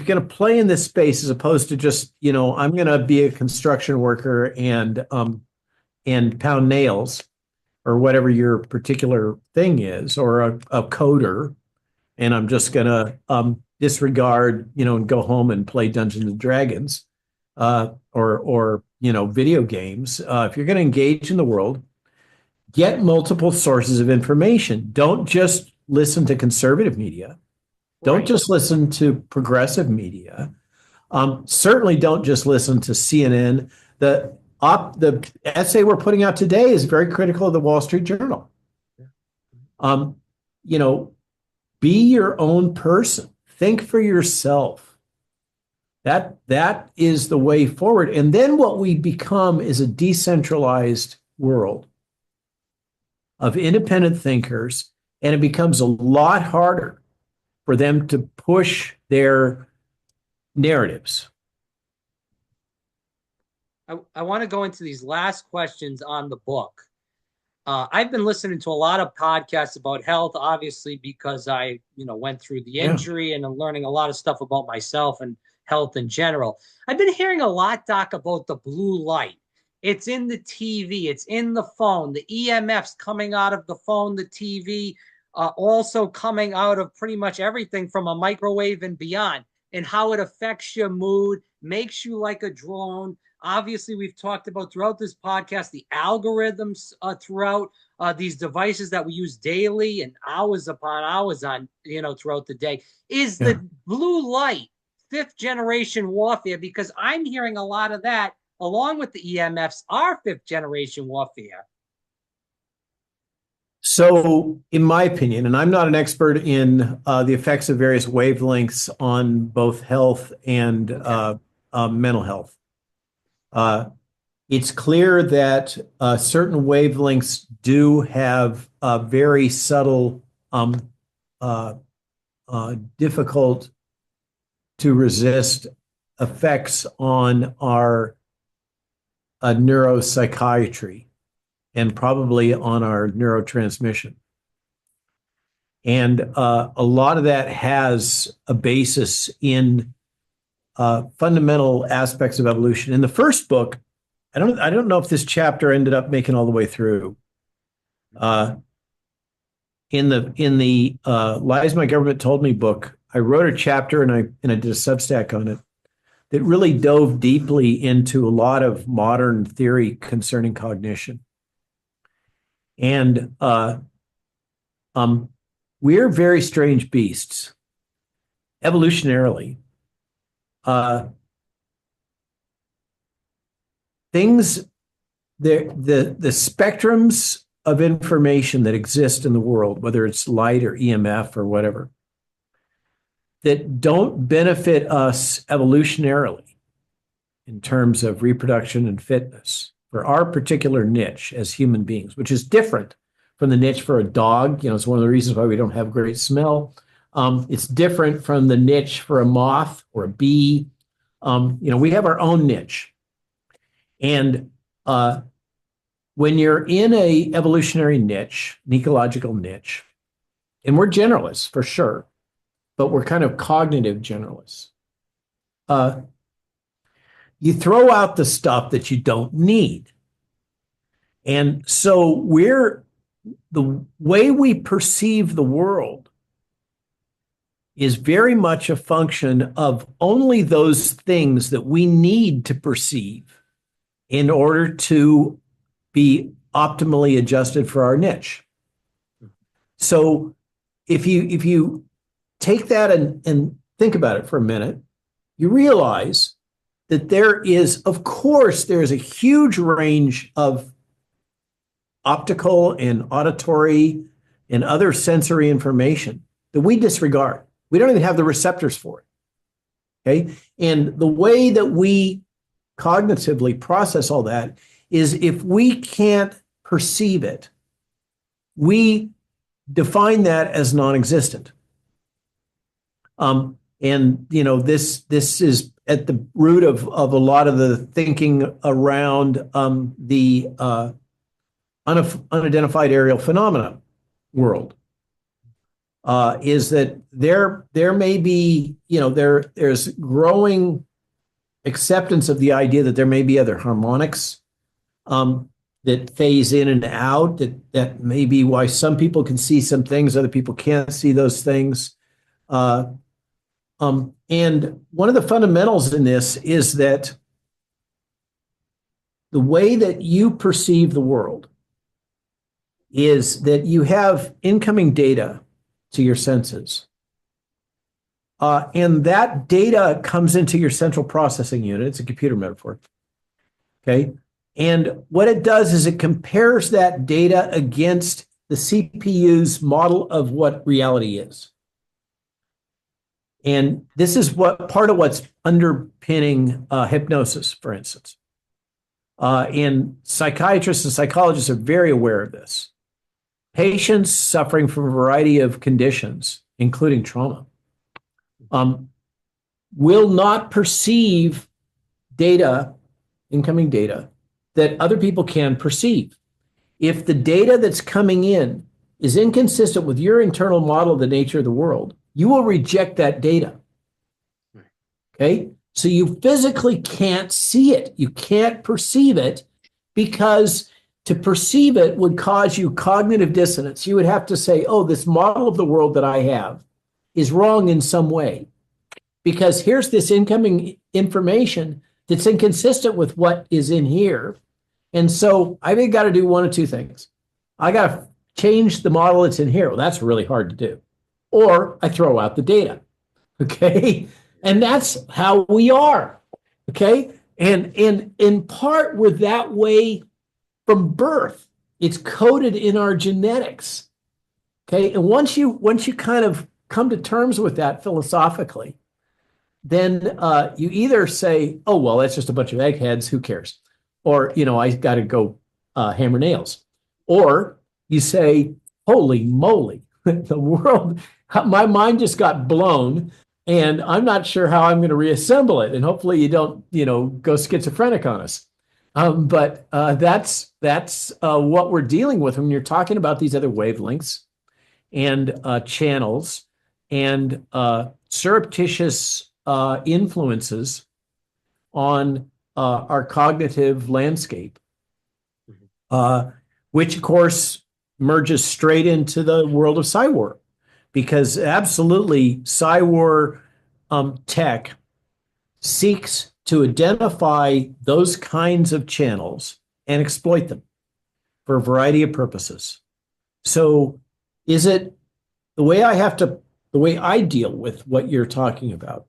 gonna play in this space as opposed to just, I'm gonna be a construction worker and pound nails or whatever your particular thing is, or a coder, and I'm just gonna disregard, and go home and play Dungeons and Dragons, or video games. If you're gonna engage in the world, get multiple sources of information. Don't just listen to conservative media. Don't
Right.
just listen to progressive media. Certainly don't just listen to CNN. The essay we're putting out today is very critical of the Wall Street Journal. Um, you know, be your own person. Think for yourself. That is the way forward. And then what we become is a decentralized world of independent thinkers, and it becomes a lot harder for them to push their narratives.
I want to go into these last questions on the book. I've been listening to a lot of podcasts about health, obviously, because I, went through the
Yeah.
injury and I'm learning a lot of stuff about myself and health in general. I've been hearing a lot, Doc, about the blue light. It's in the TV, it's in the phone, the EMFs coming out of the phone, the TV, also coming out of pretty much everything from a microwave and beyond, and how it affects your mood, makes you like a drone. Obviously, we've talked about throughout this podcast the algorithms throughout these devices that we use daily and hours upon hours on, throughout the day. Is
Yeah.
the blue light fifth generation warfare? Because I'm hearing a lot of that along with the EMFs are fifth generation warfare.
So, in my opinion, and I'm not an expert in the effects of various wavelengths on both health and
Okay.
mental health, uh, it's clear that certain wavelengths do have very subtle, uh, difficult to resist effects on our neuropsychiatry and probably on our neurotransmission. And a lot of that has a basis in fundamental aspects of evolution. In the first book, I don't know if this chapter ended up making all the way through. Uh, in the Lies My Government Told Me book, I wrote a chapter and I did a Substack on it that really dove deeply into a lot of modern theory concerning cognition. And um, we're very strange beasts evolutionarily. Uh, things the spectrums of information that exist in the world, whether it's light or EMF or whatever, that don't benefit us evolutionarily in terms of reproduction and fitness for our particular niche as human beings, which is different from the niche for a dog. It's one of the reasons why we don't have great smell. It's different from the niche for a moth or a bee. We have our own niche. And when you're in a evolutionary niche, an ecological niche, and we're generalists for sure, but we're kind of cognitive generalists. You throw out the stuff that you don't need. And so the way we perceive the world is very much a function of only those things that we need to perceive in order to be optimally adjusted for our niche. So if you take that and think about it for a minute, you realize that there is a huge range of optical and auditory and other sensory information that we disregard. We don't even have the receptors for it. Okay. And the way that we cognitively process all that is if we can't perceive it, we define that as non-existent. This is at the root of a lot of the thinking around the unidentified aerial phenomena world. Is that there may be, there's growing acceptance of the idea that there may be other harmonics that phase in and out, that may be why some people can see some things, other people can't see those things. And one of the fundamentals in this is that the way that you perceive the world is that you have incoming data to your senses. And that data comes into your central processing unit. It's a computer metaphor. Okay. And what it does is it compares that data against the CPU's model of what reality is. And this is part of what's underpinning hypnosis, for instance. And psychiatrists and psychologists are very aware of this. Patients suffering from a variety of conditions, including trauma, will not perceive data, incoming data, that other people can perceive. If the data that's coming in is inconsistent with your internal model of the nature of the world, you will reject that data. Okay? So you physically can't see it. You can't perceive it because to perceive it would cause you cognitive dissonance. You would have to say, oh, this model of the world that I have is wrong in some way because here's this incoming information that's inconsistent with what is in here. And so I've got to do one of two things. I got to change the model that's in here. Well, that's really hard to do. Or I throw out the data. Okay. And that's how we are. Okay. And in part, we're that way from birth. It's coded in our genetics. Okay. And once you kind of come to terms with that philosophically, then you either say, oh, well, that's just a bunch of eggheads. Who cares? Or, I got to go hammer nails. Or you say, holy moly, the world, my mind just got blown and I'm not sure how I'm going to reassemble it. And hopefully you don't, go schizophrenic on us. But that's what we're dealing with when you're talking about these other wavelengths and channels and surreptitious influences on our cognitive landscape, which of course merges straight into the world of Psywar, because absolutely Psywar tech seeks to identify those kinds of channels and exploit them for a variety of purposes. So is it the way I deal with what you're talking about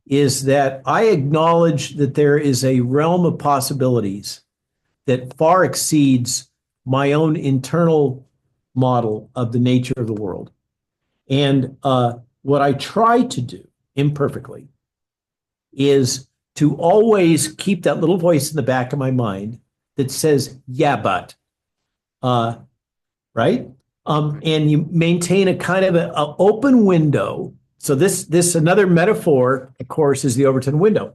is that I acknowledge that there is a realm of possibilities that far exceeds my own internal model of the nature of the world. And what I try to do imperfectly is to always keep that little voice in the back of my mind that says, yeah, but, uh, right? And you maintain a kind of a open window. So this another metaphor, of course, is the Overton window,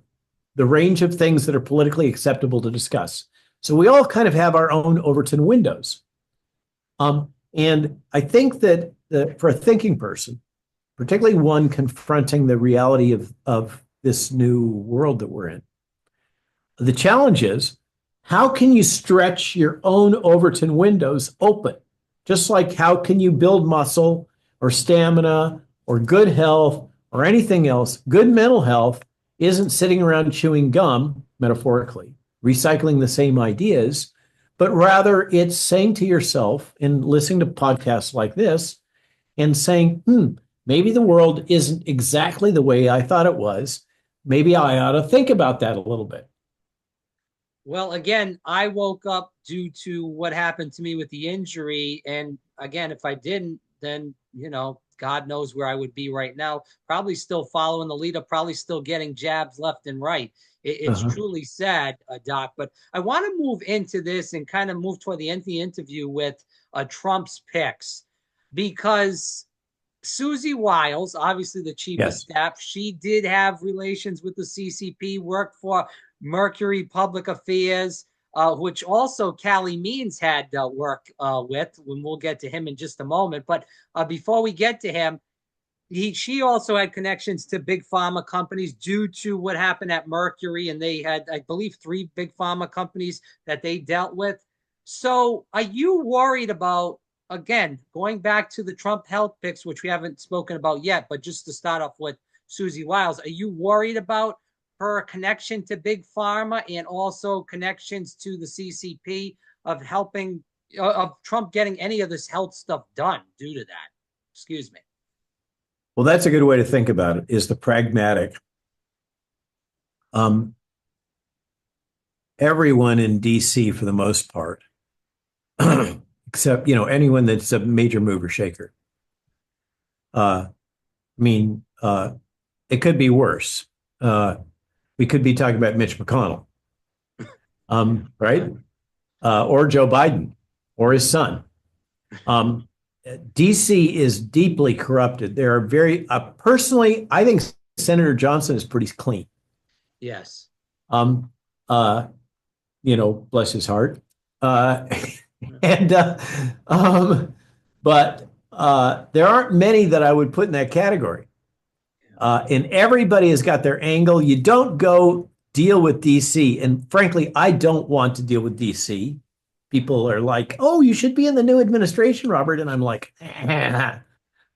the range of things that are politically acceptable to discuss. So we all kind of have our own Overton windows. And I think that for a thinking person, particularly one confronting the reality of this new world that we're in, the challenge is how can you stretch your own Overton windows open? Just like how can you build muscle or stamina or good health or anything else? Good mental health isn't sitting around chewing gum, metaphorically, recycling the same ideas, but rather it's saying to yourself and listening to podcasts like this and saying, maybe the world isn't exactly the way I thought it was. Maybe I ought to think about that a little bit.
Well, again, I woke up due to what happened to me with the injury. And again, if I didn't, then, God knows where I would be right now. Probably still following the leader, probably still getting jabs left and right. It's
Uh-huh.
truly sad, Doc. But I want to move into this and kind of move toward the end of the interview with Trump's picks because Susie Wiles, obviously the chief of
Yes.
staff, she did have relations with the CCP, worked for Mercury Public Affairs, which also Callie Means had work with. When we'll get to him in just a moment. But before we get to him, she also had connections to big pharma companies due to what happened at Mercury, and they had, I believe, 3 big pharma companies that they dealt with. So, are you worried about, again, going back to the Trump health picks, which we haven't spoken about yet, but just to start off with Susie Wiles, are you worried about her connection to big pharma and also connections to the CCP of helping of Trump getting any of this health stuff done due to that? Excuse me.
Well, that's a good way to think about it, is the pragmatic. Um, Everyone in DC, for the most part, except, anyone that's a major mover shaker. I mean, it could be worse. We could be talking about Mitch McConnell, right? Or Joe Biden or his son. DC is deeply corrupted. There are personally, I think Senator Johnson is pretty clean.
Yes.
Um, uh, bless his heart. Uh, and but there aren't many that I would put in that category. And everybody has got their angle. You don't go deal with DC. And frankly, I don't want to deal with DC. People are like, oh, you should be in the new administration, Robert. And I'm like,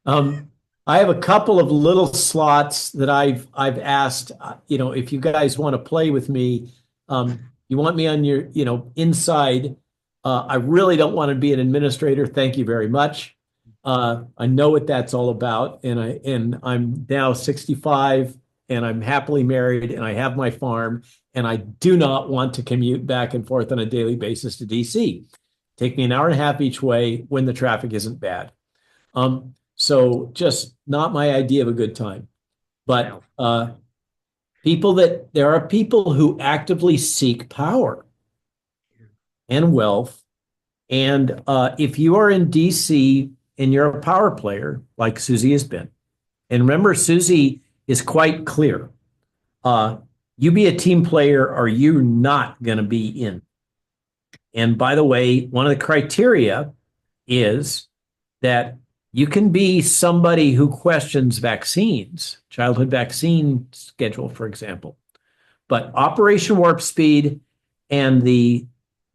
um, I have a couple of little slots that I've asked, if you guys want to play with me, you want me on your, inside. I really don't want to be an administrator. Thank you very much. I know what that's all about, and I'm now 65, and I'm happily married, and I have my farm, and I do not want to commute back and forth on a daily basis to DC. Take me an hour and a half each way when the traffic isn't bad. So just not my idea of a good time. But there are people who actively seek power and wealth. And if you are in DC and you're a power player, like Susie has been, and remember, Susie is quite clear. You be a team player or you're not going to be in. And by the way, one of the criteria is that you can be somebody who questions vaccines, childhood vaccine schedule, for example. But Operation Warp Speed and the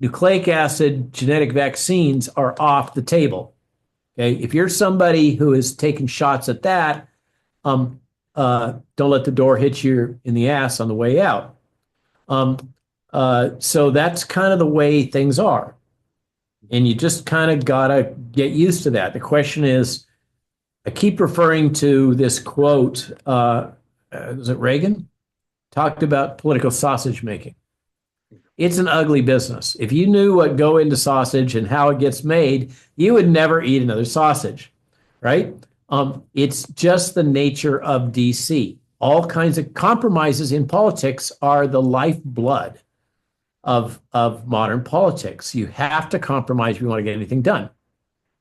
nucleic acid genetic vaccines are off the table. Okay, if you're somebody who is taking shots at that, don't let the door hit you in the ass on the way out. So that's kind of the way things are. And you just kind of got to get used to that. The question is, I keep referring to this quote, was it Reagan? Talked about political sausage making. It's an ugly business. If you knew what go into sausage and how it gets made, you would never eat another sausage, right? It's just the nature of DC. All kinds of compromises in politics are the lifeblood of modern politics. You have to compromise if you want to get anything done.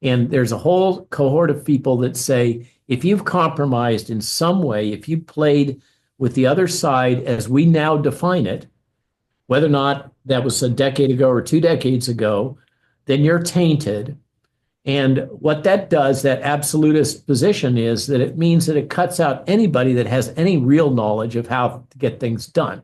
And there's a whole cohort of people that say, if you've compromised in some way, if you played with the other side as we now define it, whether or not that was a decade ago or 2 decades ago, then you're tainted. And what that does, that absolutist position, is that it means that it cuts out anybody that has any real knowledge of how to get things done.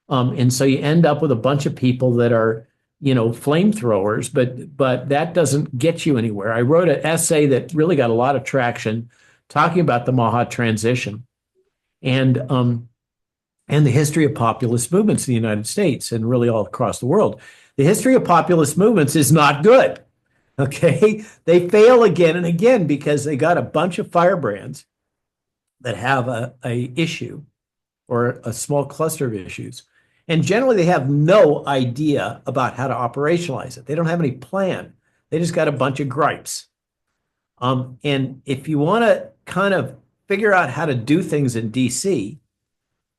And so you end up with a bunch of people that are, flamethrowers, but that doesn't get you anywhere. I wrote an essay that really got a lot of traction talking about the Maha transition and the history of populist movements in the United States and really all across the world. The history of populist movements is not good. Okay, they fail again and again because they got a bunch of firebrands that have a issue or a small cluster of issues. And generally, they have no idea about how to operationalize it. They don't have any plan. They just got a bunch of gripes. And if you want to kind of figure out how to do things in DC,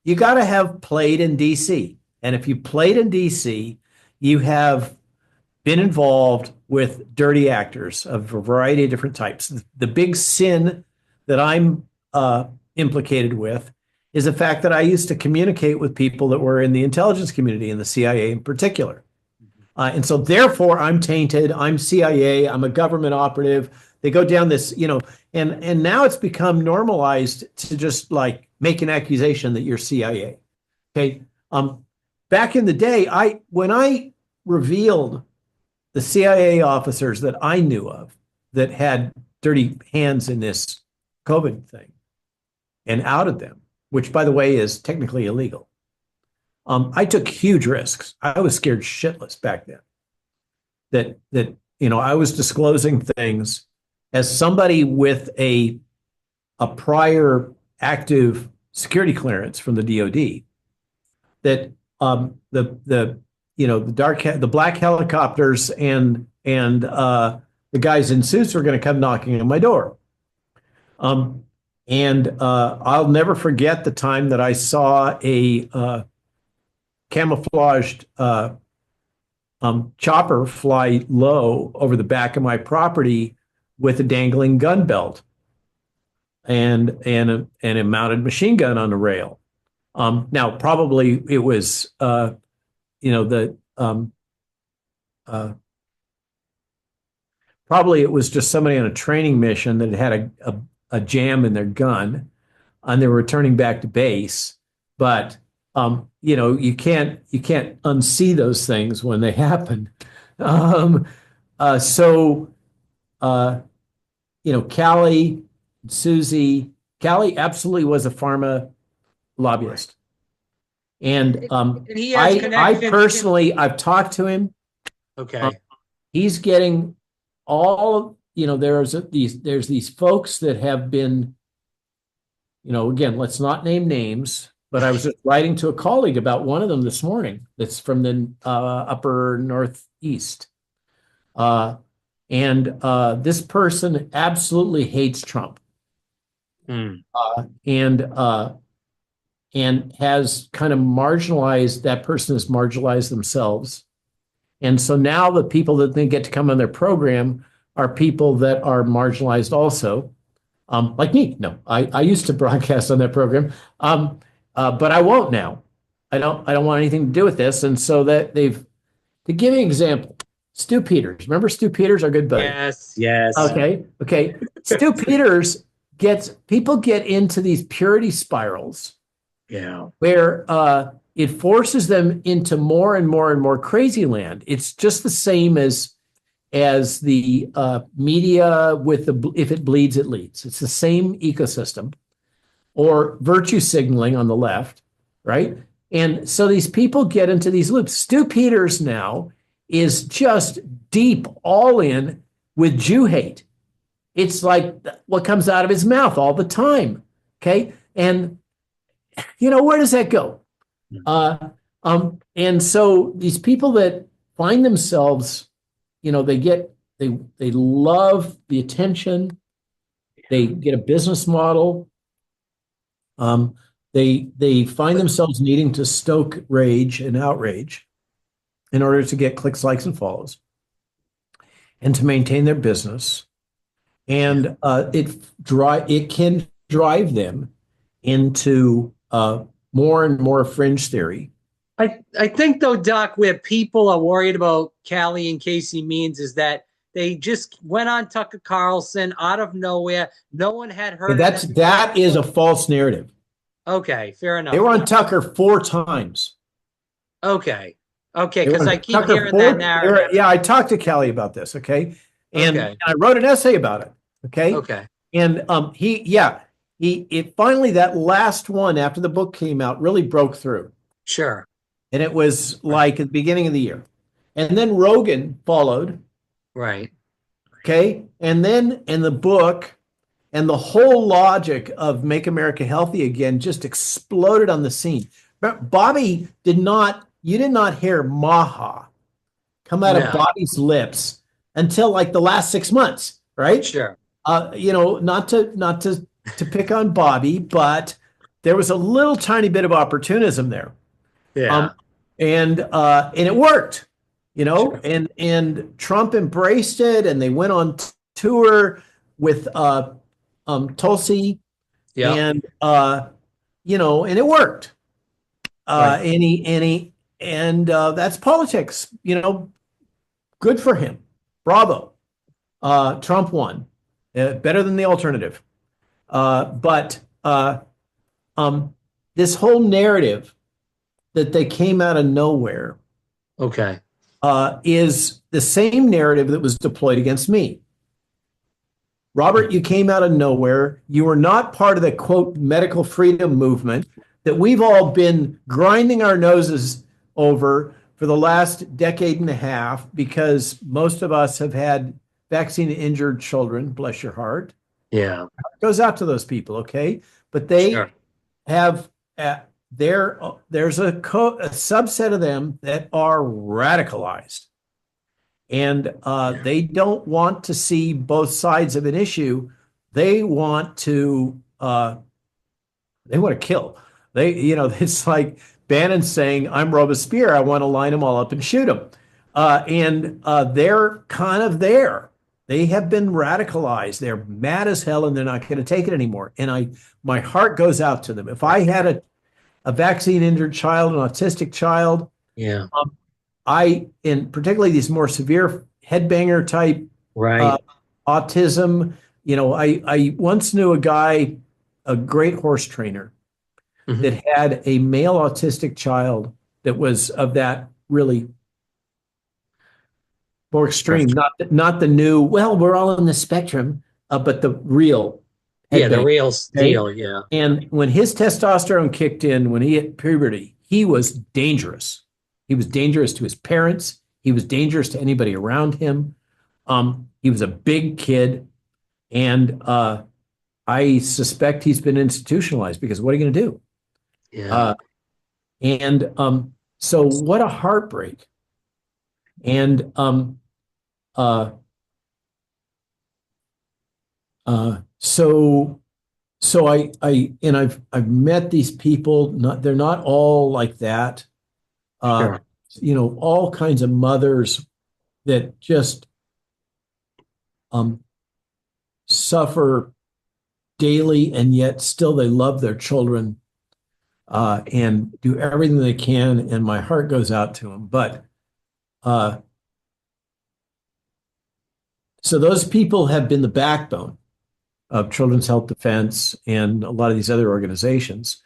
you got to have played in DC. And if you played in DC, you have been involved with dirty actors of a variety of different types. The big sin that I'm implicated with is the fact that I used to communicate with people that were in the intelligence community, and the CIA in particular. And so therefore I'm tainted. I'm CIA. I'm a government operative. They go down this, and now it's become normalized to just like make an accusation that you're CIA. Okay. Back in the day, when I revealed the CIA officers that I knew of that had dirty hands in this COVID thing and outed them, which, by the way, is technically illegal. I took huge risks. I was scared shitless back then. That I was disclosing things as somebody with a prior active security clearance from the DoD. That the black helicopters and the guys in suits were going to come knocking on my door. And I'll never forget the time that I saw a camouflaged chopper fly low over the back of my property with a dangling gun belt and a mounted machine gun on the rail. Now, probably it was, probably it was just somebody on a training mission that had a jam in their gun and they were returning back to base. But you can't unsee those things when they happen. Callie, Susie, Callie absolutely was a pharma lobbyist. And
he has
I personally, I've talked to him.
Okay.
He's getting there's these folks that have been, again, let's not name names, but I was just writing to a colleague about one of them this morning that's from the upper Northeast. This person absolutely hates Trump. And has kind of marginalized, that person has marginalized themselves. And so now the people that they get to come on their program are people that are marginalized also, like me. No, I used to broadcast on that program, but I won't now. I don't want anything to do with this. And so that to give you an example, Stu Peters. Remember Stu Peters, our good buddy?
Yes.
Okay. Stu Peters people get into these purity spirals.
Yeah.
Where it forces them into more and more and more crazy land. It's just the same as the media with if it bleeds, it leads. It's the same ecosystem, or virtue signaling on the left, right? And so these people get into these loops. Stu Peters now is just deep all in with Jew hate. It's like what comes out of his mouth all the time. Okay. And where does that go? And so these people that find themselves, they love the attention, they get a business model, um, they find themselves needing to stoke rage and outrage in order to get clicks, likes, and follows, and to maintain their business.
Yeah.
And it can drive them into more and more fringe theory.
I think though, Doc, where people are worried about Callie and Casey Means is that they just went on Tucker Carlson out of nowhere. No one had heard of them
That is a
before.
false narrative.
Okay, fair
They
enough,
were on
Doc.
Tucker 4 times.
Okay. Okay,
They were
because
on
I keep
Tucker
hearing that
four.
narrative.
Yeah, I talked to Kelly about this. Okay, and
Okay.
I wrote an essay about it. Okay,
Okay.
and it finally, that last one after the book came out, really broke through,
Sure.
and it was
Right.
like at the beginning of the year, and then Rogan followed.
Right.
Okay, and then in the book. And the whole logic of Make America Healthy Again just exploded on the scene. But you did not hear Maha come out of
No.
Bobby's lips until like the last 6 months, right?
Sure.
Not to pick on Bobby, but there was a little tiny bit of opportunism there. Um,
Yeah.
and it worked,
Sure.
and Trump embraced it, and they went on tour with Tulsi,
Yep.
and it worked.
Right.
That's politics. Good for him. Bravo. Trump won. Better than the alternative. But this whole narrative that they came out of nowhere
Okay.
is the same narrative that was deployed against me. Robert, you came out of nowhere. You were not part of the quote medical freedom movement that we've all been grinding our noses over for the last decade and a half because most of us have had vaccine injured children, bless your heart.
Yeah.
It goes out to those people, okay? But they
Sure.
have there's a subset of them that are radicalized, and
Yeah.
they don't want to see both sides of an issue. They want to kill. It's like Bannon saying, "I'm Robespierre. I want to line them all up and shoot them." And they're kind of there. They have been radicalized. They're mad as hell, and they're not going to take it anymore. And my heart goes out to them. If I had a vaccine injured child, an autistic child,
Yeah.
and particularly these more severe headbanger type uh,
Right.
autism. I once knew a guy, a great horse trainer,
Hmm.
that had a male autistic child that was of that really more extreme,
Spectrum.
not the new, well, we're all on the spectrum, but the real
Yeah, the
headbang.
real
Okay.
deal. Yeah.
And when his testosterone kicked in, when he hit puberty, he was dangerous. He was dangerous to his parents. He was dangerous to anybody around him. He was a big kid, and I suspect he's been institutionalized because what are you going to do?
Yeah.
Uh, and so what a heartbreak. And uh, so I've met these people. They're not all like that. Uh,
Sure.
all kinds of mothers that just um, suffer daily, and yet still they love their children and do everything they can. And my heart goes out to them. But uh, so those people have been the backbone of Children's Health Defense and a lot of these other organizations.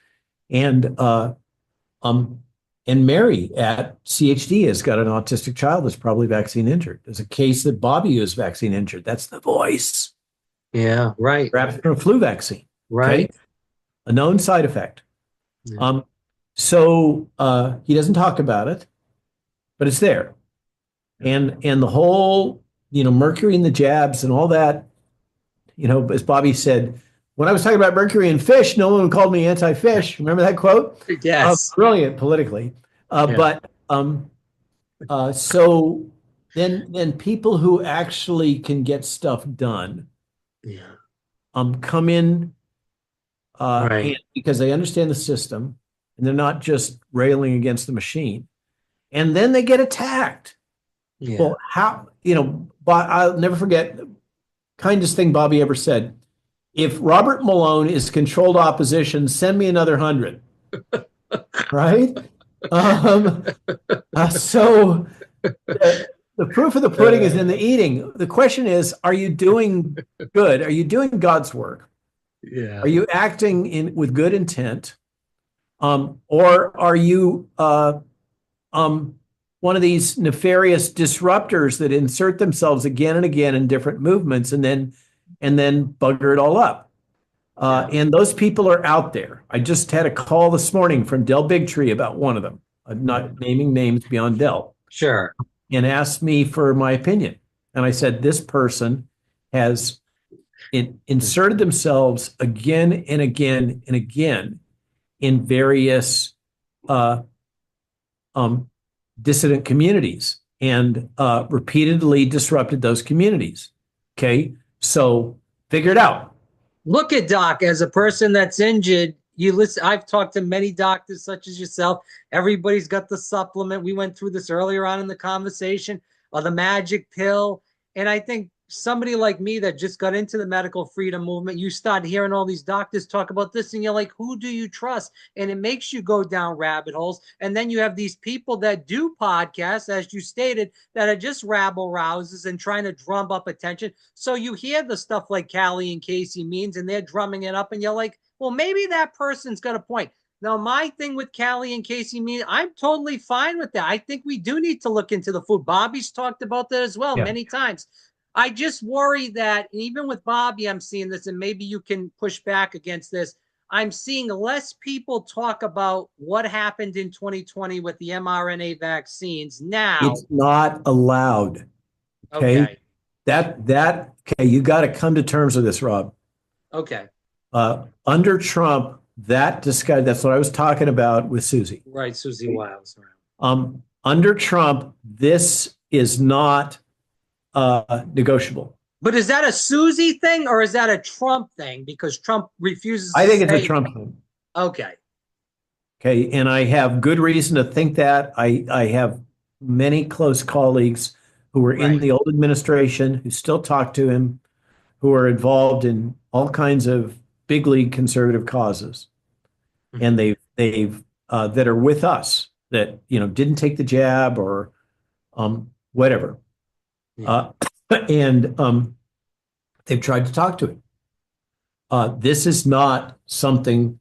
And um, and Mary at CHD has got an autistic child that's probably vaccine injured. There's a case that Bobby is vaccine injured. That's the voice.
Yeah. Right.
Perhaps from a flu vaccine. Okay,
Right.
a known side effect.
Yeah.
Um, so he doesn't talk about it, but it's there. And the whole, mercury in the jabs and all that, as Bobby said, when I was talking about mercury in fish, no one called me anti-fish. Remember that quote?
Yes.
Brilliant politically.
Yeah.
So then people who actually can get stuff done
Yeah.
come in and
Right.
because they understand the system and they're not just railing against the machine. And then they get attacked.
Yeah.
Well, how, but I'll never forget kindest thing Bobby ever said. If Robert Malone is controlled opposition, send me another 100. Right? Um, so the proof of the pudding is in the eating. The question is, are you doing good? Are you doing God's work? Are
Yeah.
you acting in with good intent? Or are you um, one of these nefarious disruptors that insert themselves again and again in different movements and then bugger it all up?
Yeah.
And those people are out there. I just had a call this morning from Del Bigtree about one of them. I'm not naming names beyond Del,
Sure.
and asked me for my opinion. And I said, this person has inserted themselves again and again and again in various uh, um, dissident communities and repeatedly disrupted those communities. Okay, so figure it out.
Look at Doc as a person that's injured. You listen. I've talked to many doctors such as yourself. Everybody's got the supplement. We went through this earlier on in the conversation, or the magic pill. And I think somebody like me that just got into the medical freedom movement, you start hearing all these doctors talk about this, and you're like, who do you trust? And it makes you go down rabbit holes. And then you have these people that do podcasts, as you stated, that are just rabble rousers and trying to drum up attention. So you hear the stuff like Callie and Casey means, and they're drumming it up, and you're like, well, maybe that person's got a point. Now, my thing with Callie and Casey mean, I'm totally fine with that. I think we do need to look into the food. Bobby's talked about that as well
Yeah.
many times. I just worry that even with Bobby, I'm seeing this, and maybe you can push back against this. I'm seeing less people talk about what happened in 2020 with the mRNA vaccines now.
It's not allowed. Okay.
Okay.
Okay, you got to come to terms with this, Rob.
Okay.
Under Trump, that discussion, that's what I was talking about with Susie.
Right. Susie Wiles.
Under Trump, this is not negotiable.
But is that a Susie thing or is that a Trump thing? Because Trump refuses
I
to
think it's a
say.
Trump thing.
Okay.
Okay, and I have good reason to think that. I have many close colleagues who were in
Right.
the old administration who still talk to him, who are involved in all kinds of big league conservative causes, and
Mhm.
they've that are with us that didn't take the jab or whatever,
Yeah.
uh, and they've tried to talk to him. This is not something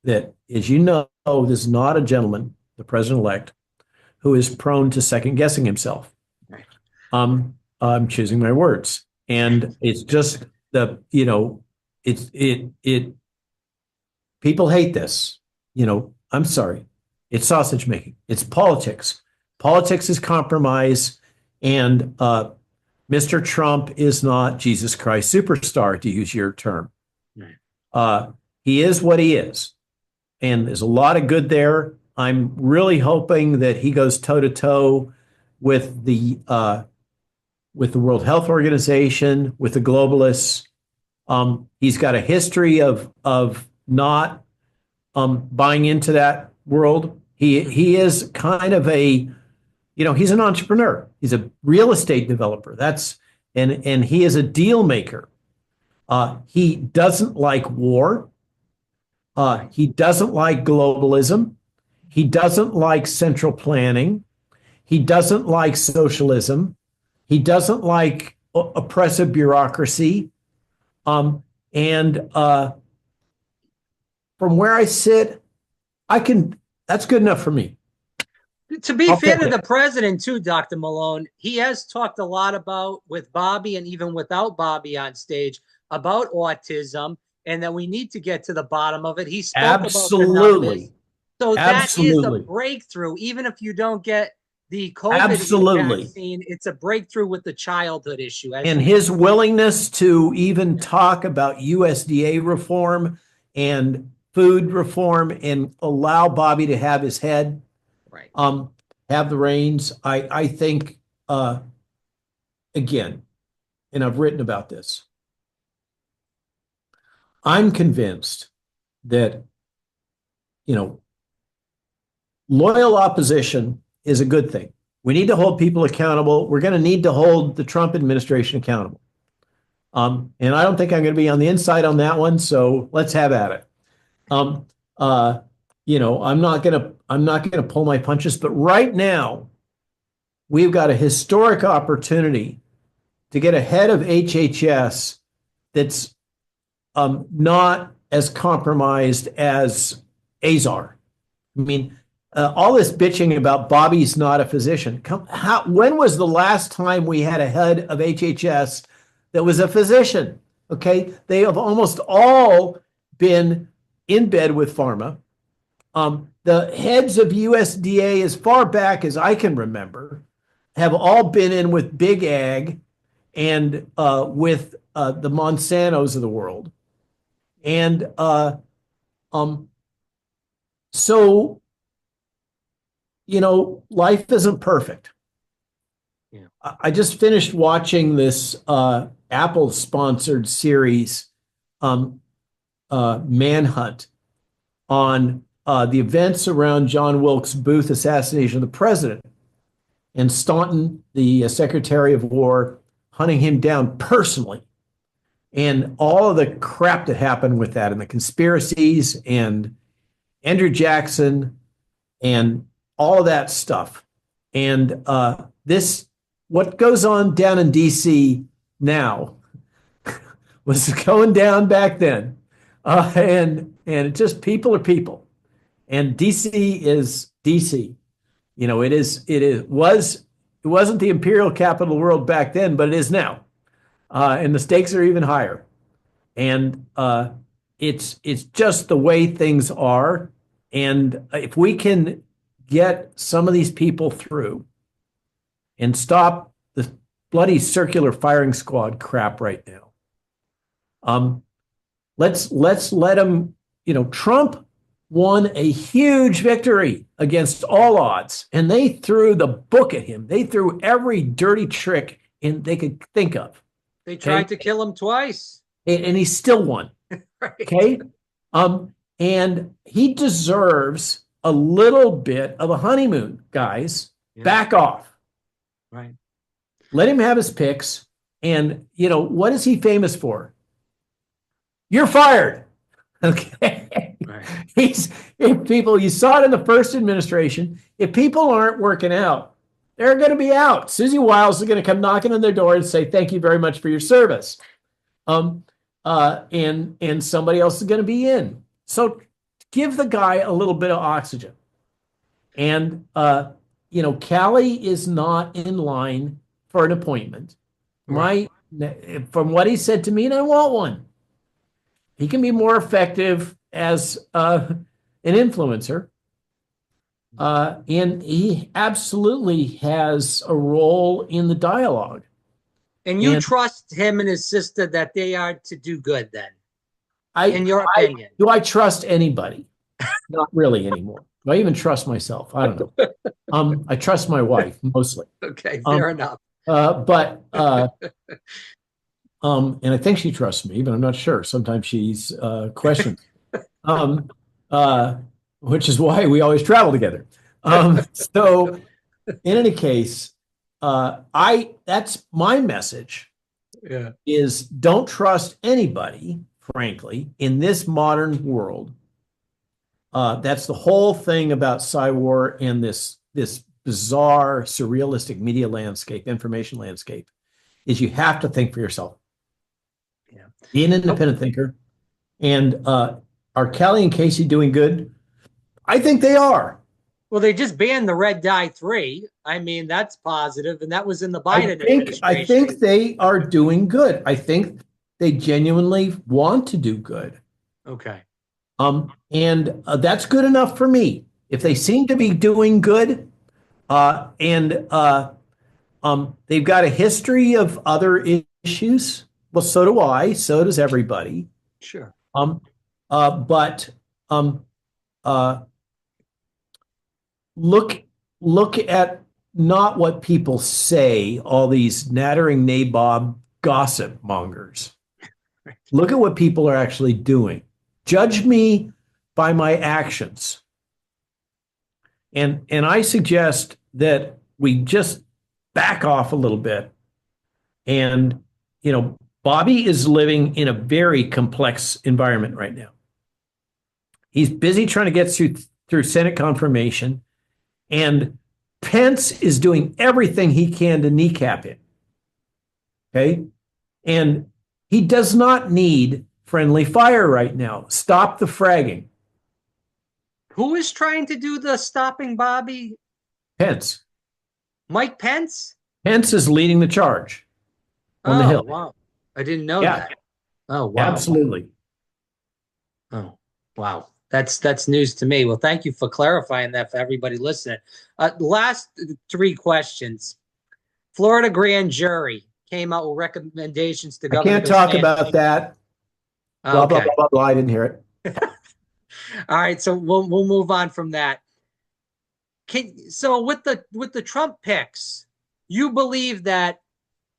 that, as you know, this is not a gentleman, the president-elect, who is prone to second guessing himself.
Right.
I'm choosing my words, and it's just it. People hate this. I'm sorry. It's sausage making. It's politics. Politics is compromise, and Mr. Trump is not Jesus Christ superstar, to use your term.
Right.
He is what he is, and there's a lot of good there. I'm really hoping that he goes toe to toe with the World Health Organization, with the globalists. He's got a history of not buying into that world. He is kind of he's an entrepreneur. He's a real estate developer. And he is a deal maker. He doesn't like war. He doesn't like globalism. He doesn't like central planning. He doesn't like socialism. He doesn't like oppressive bureaucracy. And from where I sit, that's good enough for me.
To be
I'll
fair
take
to the
it.
president, too, Dr. Malone, he has talked a lot about with Bobby and even without Bobby on stage about autism and that we need to get to the bottom of it. He spoke about the numbers.
Absolutely.
So that is a
Absolutely.
breakthrough. Even if you don't get the COVID
Absolutely.
vaccine, it's a breakthrough with the childhood issue, as
And
you
his
mentioned.
willingness to even
Yeah.
talk about USDA reform and food reform and allow Bobby to have his head,
Right.
um, have the reins. I think, again, and I've written about this, I'm convinced that, you know, loyal opposition is a good thing. We need to hold people accountable. We're going to need to hold the Trump administration accountable. And I don't think I'm going to be on the inside on that one. So let's have at it. Um, uh, I'm not gonna pull my punches. But right now, we've got a historic opportunity to get ahead of HHS that's not as compromised as Azar. I mean, all this bitching about Bobby's not a physician. When was the last time we had a head of HHS that was a physician? Okay, they have almost all been in bed with pharma. The heads of USDA, as far back as I can remember, have all been in with Big Ag and with the Monsantos of the world. And um, so, life isn't perfect.
Yeah.
I just finished watching this Apple sponsored series, um, Manhunt, on the events around John Wilkes Booth assassination of the president, and Staunton, the Secretary of War, hunting him down personally, and all of the crap that happened with that, and the conspiracies, and Andrew Jackson, and all of that stuff. And what goes on down in DC now was going down back then, and it just, people are people, and DC is DC. It wasn't the imperial capital of the world back then, but it is now, and the stakes are even higher. And it's just the way things are. And if we can get some of these people through and stop the bloody circular firing squad crap right now, let's let them. Trump won a huge victory against all odds, and they threw the book at him. They threw every dirty trick they could think of.
They
Okay,
tried to kill him twice.
and he still won.
Right.
Okay, and he deserves a little bit of a honeymoon, guys.
Yeah.
Back off.
Right.
Let him have his picks. And what is he famous for? You're fired. Okay.
Right.
If people, you saw it in the first administration, if people aren't working out, they're going to be out. Susie Wiles is going to come knocking on their door and say, thank you very much for your service. And somebody else is going to be in. So give the guy a little bit of oxygen. And, Callie is not in line for an appointment.
Right.
From what he said to me, and I want one. He can be more effective as an influencer. And he absolutely has a role in the dialogue.
And you trust him and his sister that they are to do good then, in your opinion?
Do I trust anybody? Not really anymore. Do I even trust myself? I don't know. I trust my wife mostly.
Okay, fair enough.
And I think she trusts me, but I'm not sure. Sometimes she's questioned. Which is why we always travel together. So in any case, that's my message.
Yeah.
Is don't trust anybody, frankly, in this modern world. That's the whole thing about Cywar and this bizarre, surrealistic media landscape, information landscape, is you have to think for yourself.
Yeah.
Be an independent thinker. And are Kelly and Casey doing good? I think they are.
Well, they just banned the red dye 3. I mean, that's positive, and that was in the Biden administration.
I think they are doing good. I think they genuinely want to do good.
Okay.
And that's good enough for me. If they seem to be doing good, and they've got a history of other issues, well, so do I. So does everybody.
Sure.
But look look at not what people say, all these nattering nabob gossip mongers. Look at what people are actually doing. Judge me by my actions. And I suggest that we just back off a little bit. And Bobby is living in a very complex environment right now. He's busy trying to get through Senate confirmation, and Pence is doing everything he can to kneecap him. Okay. And he does not need friendly fire right now. Stop the fragging.
Who is trying to do the stopping Bobby?
Pence.
Mike Pence?
Pence is leading the charge on the
Oh,
Hill.
wow. I didn't know
Yeah,
that. Oh, wow.
absolutely.
Oh, wow. That's news to me. Well, thank you for clarifying that for everybody listening. Last three questions. Florida grand jury came out with recommendations to
I
Governor
can't talk
DeSantis.
about that. Blah, blah,
Okay.
blah, blah, blah. I didn't hear it.
All right, so we'll move on from that. So with the Trump picks, you believe that,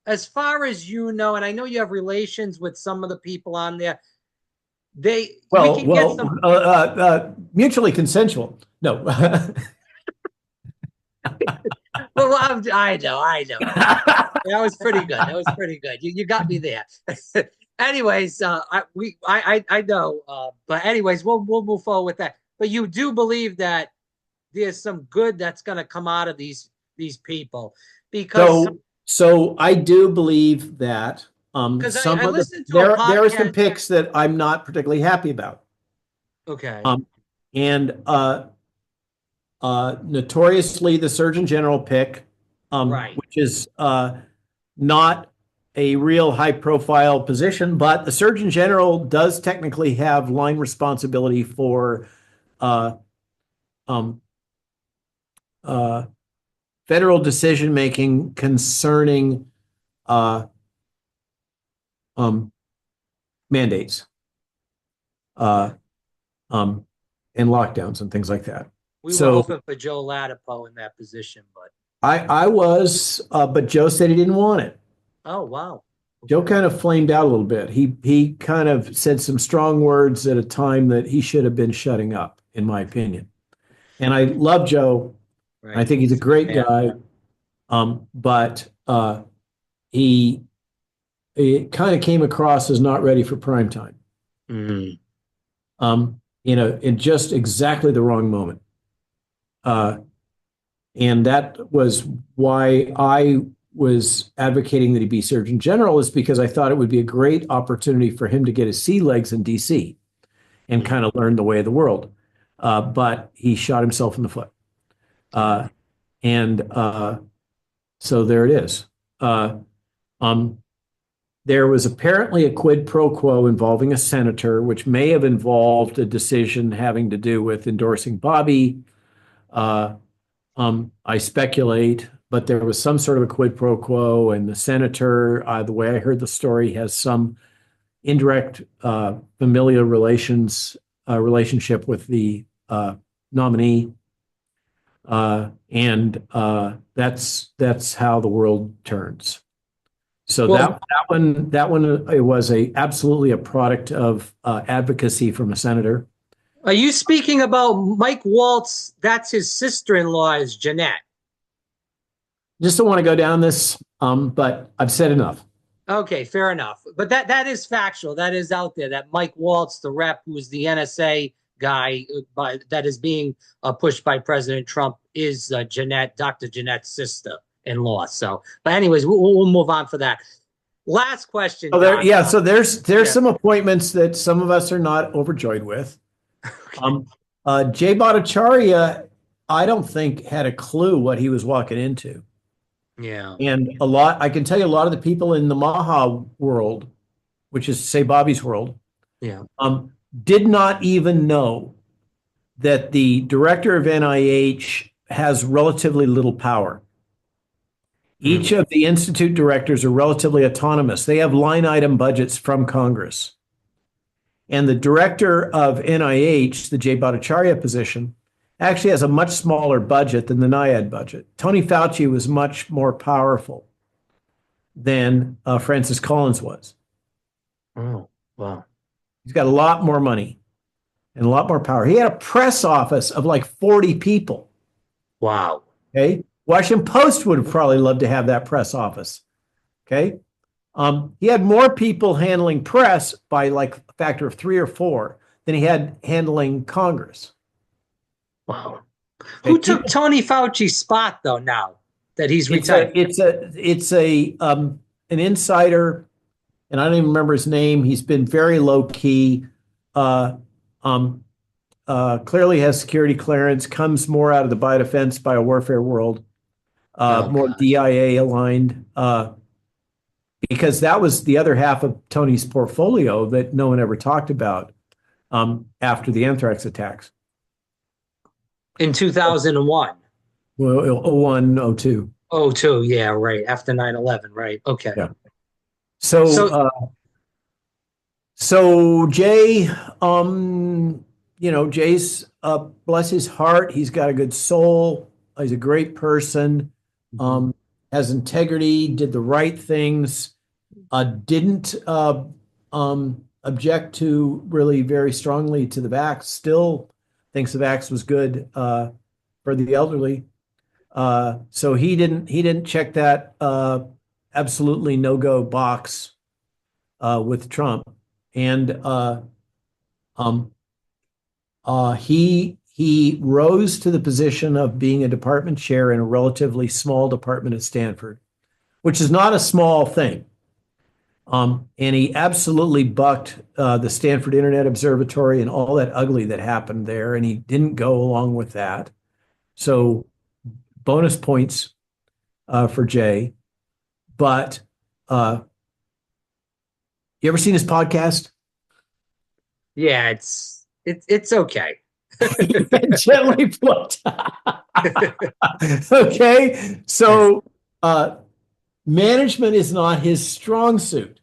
as far as you know, and I know you have relations with some of the people on there, we
Well,
can get
well,
some.
mutually consensual. No.
Well, I know. That was pretty good. That was pretty good. You got me there. Anyways, I know. But anyways, we'll move forward with that. But you do believe that there's some good that's going to come out of these people, because
So I do believe that some
I
of
listened to a
there are some
podcast.
picks that I'm not particularly happy about.
Okay,
Um, and Notoriously the Surgeon General pick,
right.
which is not a real high profile position, but the Surgeon General does technically have line responsibility for uh, um, uh, federal decision making concerning uh, um, mandates uh, um, and lockdowns and things like that.
We were
So
hoping for Joe Ladapo in that position, but
I was, but Joe said he didn't want it.
oh wow,
Joe
okay,
kind of flamed out a little bit. He kind of said some strong words at a time that he should have been shutting up, in my opinion. And I love Joe. I
right.
think he's a
He's a good
great
man.
guy. But he it kind of came across as not ready for prime time.
Mm.
In just exactly the wrong moment. Uh, and that was why I was advocating that he be Surgeon General, is because I thought it would be a great opportunity for him to get his sea legs in DC and
Mm.
kind of learn the way of the world. But he shot himself in the foot. Uh, and So there it is. Um, there was apparently a quid pro quo involving a senator, which may have involved a decision having to do with endorsing Bobby. Uh, I speculate, but there was some sort of a quid pro quo, and the senator, the way I heard the story, has some indirect familial relationship with the nominee, and that's how the world turns. So
Well,
that one it was absolutely a product of advocacy from a senator.
are you speaking about Mike Waltz? That's his sister-in-law, is Jeanette.
Just don't want to go down this, but I've said enough.
Okay, fair enough. But that is factual. That is out there. That Mike Waltz, the rep, who's the NSA guy, that is being pushed by President Trump, is Dr. Jeanette's sister-in-law. So, but anyways, we'll move on for that. Last question,
So
Doc.
so there's
Yeah.
some appointments that some of us are not overjoyed with. Um, Jay Bhattacharya, I don't think had a clue what he was walking into.
Yeah.
And I can tell you a lot of the people in the Maha world, which is to say Bobby's world,
Yeah.
did not even know that the director of NIH has relatively little power. Each
Mm.
of the institute directors are relatively autonomous. They have line item budgets from Congress. And the director of NIH, the Jay Bhattacharya position, actually has a much smaller budget than the NIAID budget. Tony Fauci was much more powerful than Francis Collins was.
Oh, wow.
He's got a lot more money and a lot more power. He had a press office of like 40 people.
Wow.
Okay. Washington Post would have probably loved to have that press office. Okay. He had more people handling press by like a factor of 3 or 4 than he had handling Congress.
Wow.
Okay.
Who took Tony Fauci's spot though now that he's retired?
It's an insider, and I don't even remember his name. He's been very low key. Uh, um, Clearly has security clearance. Comes more out of the biodefense, biowarfare world.
Oh
More
God.
DIA aligned. Because that was the other half of Tony's portfolio that no one ever talked about after the anthrax attacks.
In 2001.
Well, '01, '02.
Oh, two. Yeah, right. After 9/11. Right. Okay.
Yeah. So,
So,
so Jay, Jay's, bless his heart, he's got a good soul. He's a great person,
mhm.
um, has integrity, did the right things, didn't object to really very strongly to the vax, still thinks the vax was good for the elderly. So he didn't check that absolutely no-go box with Trump. And um, he rose to the position of being a department chair in a relatively small department at Stanford, which is not a small thing. And he absolutely bucked the Stanford Internet Observatory and all that ugly that happened there, and he didn't go along with that. So bonus points for Jay. But you ever seen his podcast?
Yeah, it's okay.
Gently put. Okay. So management is not his strong suit.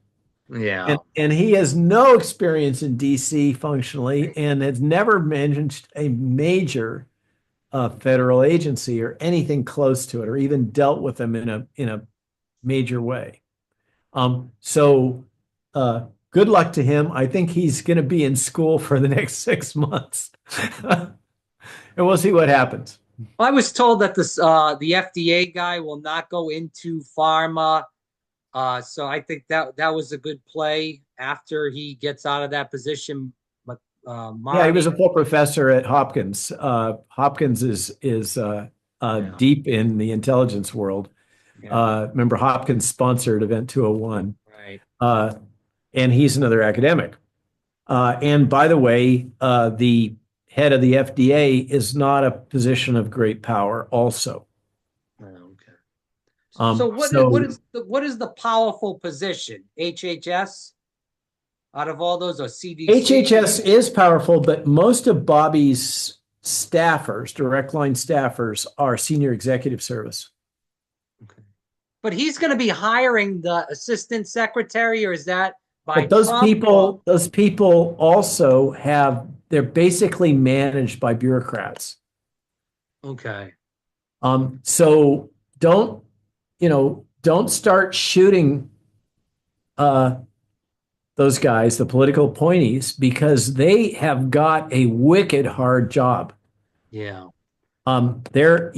Yeah.
And he has no experience in DC functionally and has never managed a major federal agency or anything close to it, or even dealt with them in a major way. So good luck to him. I think he's going to be in school for the next 6 months, and we'll see what happens.
I was told that the FDA guy will not go into pharma. So I think that was a good play after he gets out of that position. But
Yeah, he was
Marty,
a full professor at Hopkins. Hopkins is
yeah,
deep in the intelligence world.
yeah,
Remember, Hopkins sponsored Event 201,
right.
uh, and he's another academic. And by the way, the head of the FDA is not a position of great power, also.
Oh, okay. So
So
what is the powerful position? HHS out of all those, or CDC?
HHS is powerful, but most of Bobby's staffers, direct line staffers, are senior executive service.
Okay. But he's going to be hiring the assistant secretary, or is that by
But those
Trump? Or
people, those people also they're basically managed by bureaucrats.
okay,
So don't start shooting uh, those guys, the political appointees, because they have got a wicked hard job.
yeah,
They're,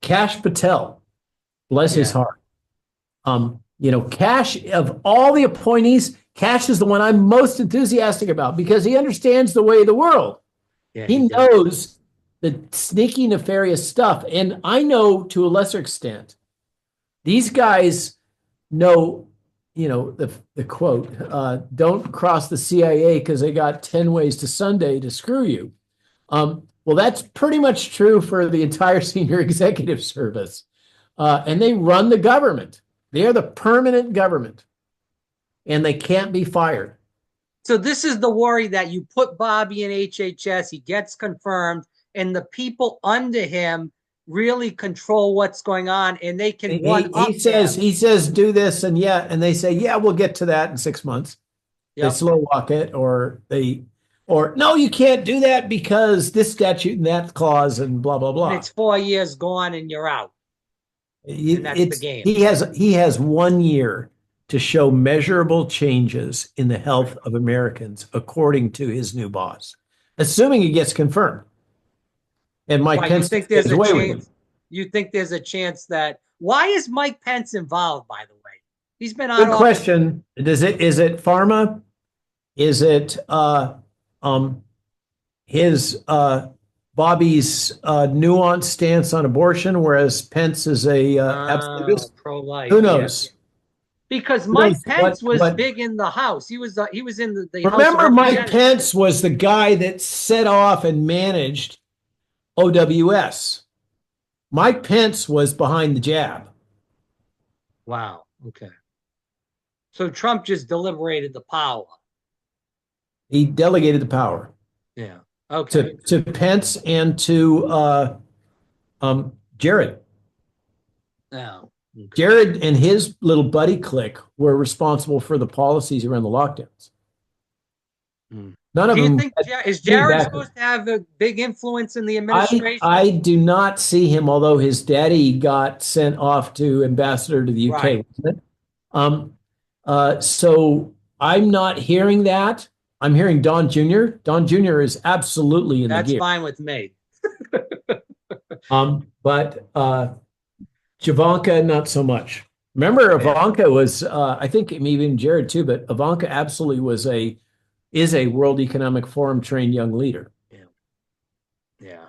Kash Patel, bless his
yeah,
heart. Kash, of all the appointees, Kash is the one I'm most enthusiastic about because he understands the way of the world.
yeah,
He
he does.
knows the sneaky, nefarious stuff. And I know to a lesser extent, these guys know, the quote, don't cross the CIA because they got 10 ways to Sunday to screw you. Well, that's pretty much true for the entire senior executive service. And they run the government. They are the permanent government, and they can't be fired.
So this is the worry that you put Bobby in HHS, he gets confirmed, and the people under him really control what's going on, and they can one
He
up
says
him.
he says do this, and they say, yeah, we'll get to that in 6 months. They
Yep.
slow walk it, or they Or no, you can't do that because this statute and that clause and blah blah
And
blah.
it's 4 years gone and you're out. And that's the
It's
game.
he has 1 year to show measurable changes in the
Right.
health of Americans, according to his new boss, assuming he gets confirmed. And Mike
Why you
Pence
think there's
gets
a
away with it.
chance? You think there's a chance that why is Mike Pence involved, by the way? He's been out
Good
office.
question. Is it pharma? Is it um his Bobby's nuanced stance on abortion, whereas Pence is a
Oh,
absolutist? Who
pro-life, yeah.
knows?
Because
Who
Mike
knows
Pence was
what?
big in the House. He was in the House of
Remember, Mike
Representatives.
Pence was the guy that set off and managed OWS. Mike Pence was behind the jab.
Wow. Okay. So Trump just deliberated the power.
He delegated the power
Yeah. Okay.
to Pence and to Jared.
Oh, okay.
Jared and his little buddy clique were responsible for the policies around the lockdowns.
Hmm.
None of
Do you
them
think
had
Is
any
Jared
backing.
supposed to have a big influence in the
I
administration?
do not see him, although his daddy got sent off to ambassador to the UK,
Right.
wasn't it? So I'm not hearing that. I'm hearing Don Jr. Don Jr. is absolutely in the
That's
gear.
fine with me.
But Javanka, not so much. Remember,
Yeah.
Ivanka was, I think maybe even Jared too, but Ivanka absolutely is a World Economic Forum trained young leader.
Yeah. Yeah.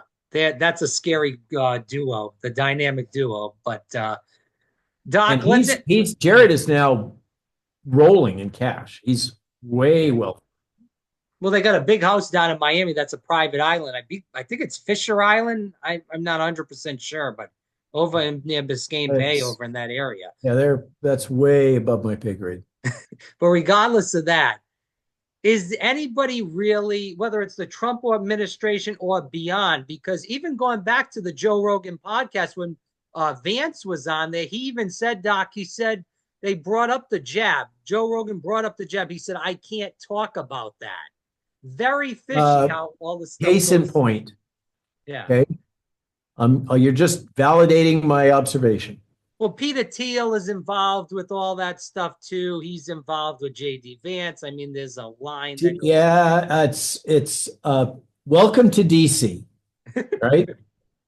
That's a scary duo, the dynamic duo. But
And
Doc, let's it.
he's
Yeah.
Jared is now rolling in cash. He's way
Yeah.
wealthy.
Well, they got a big house down in Miami. That's a private island. I think it's Fisher Island. I'm not 100% sure, but over near Biscayne Bay,
It's
over in that area.
yeah, that's way above my pay grade.
But regardless of that, is anybody really, whether it's the Trump administration or beyond, because even going back to the Joe Rogan podcast when Vance was on there, he even said, Doc, he said they brought up the jab. Joe Rogan brought up the jab. He said, I can't talk about that. Very fishy
Uh,
how all this stuff
Case in
goes.
point.
Yeah.
Okay. You're just validating my observation.
Well, Peter Thiel is involved with all that stuff too. He's involved with JD Vance. I mean, there's a line that goes.
Yeah, it's welcome to DC, right?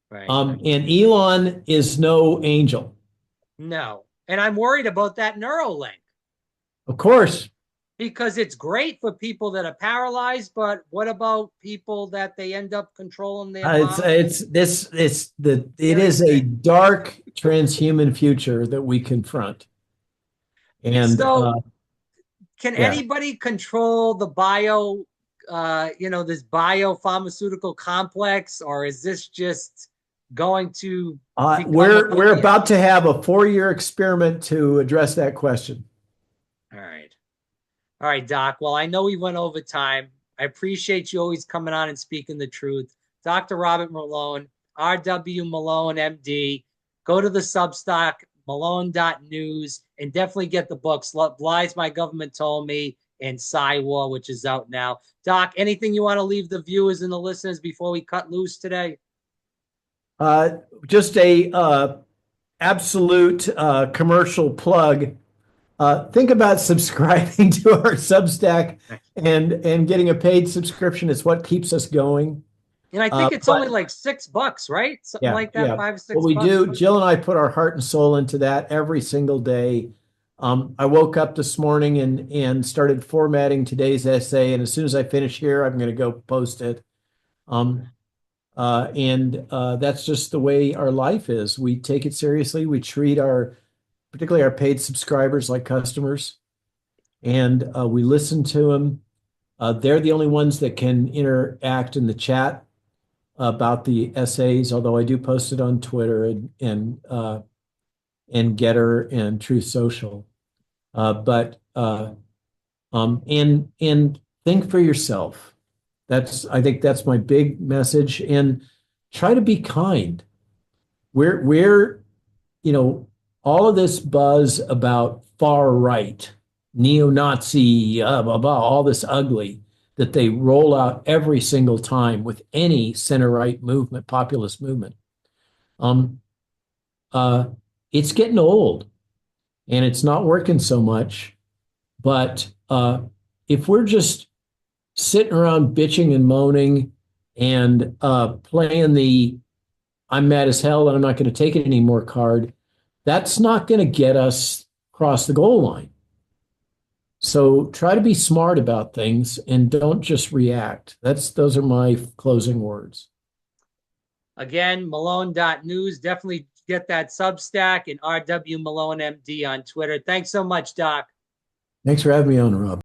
Right.
And Elon is no angel.
No. And I'm worried about that Neuralink
Of course,
because it's great for people that are paralyzed, but what about people that they end up controlling their mind?
it
Scary
is a
thing.
dark transhuman future that we confront. And
So, can
yeah,
anybody control the this biopharmaceutical complex, or is this just going to become a
we're
boogie?
about to have a 4-year experiment to address that question.
All right. All right, Doc. Well, I know we went over time. I appreciate you always coming on and speaking the truth. Dr. Robert Malone, RW Malone MD. Go to the Substack, malone.news, and definitely get the books. Lies My Government Told Me and War, which is out now. Doc, anything you want to leave the viewers and the listeners before we cut loose today?
Just a absolute commercial plug. Think about subscribing to our Substack and getting a paid subscription. It's what keeps us going.
And I think it's only
But
like $6, right? Something
yeah,
like that,
yeah.
5 or
What
6
we
bucks.
do, Jill and I put our heart and soul into that every single day. I woke up this morning and started formatting today's essay, and as soon as I finish here, I'm going to go post it. Um, that's just the way our life is. We take it seriously. We treat particularly our paid subscribers like customers, and we listen to them. They're the only ones that can interact in the chat about the essays, although I do post it on Twitter and Getter and Truth Social. And think for yourself. I think that's my big message. And try to be kind. We're all of this buzz about far right, neo-Nazi, blah, blah, blah, all this ugly. that they roll out every single time with any center-right movement, populist movement. Um, uh, it's getting old and it's not working so much. But if we're just sitting around bitching and moaning and playing the I'm mad as hell and I'm not going to take it anymore card, that's not going to get us across the goal line. So try to be smart about things and don't just react. Those are my closing words.
Again, Malone.news. Definitely get that Substack and RW Malone MD on Twitter. Thanks so much, Doc.
Thanks for having me on, Rob.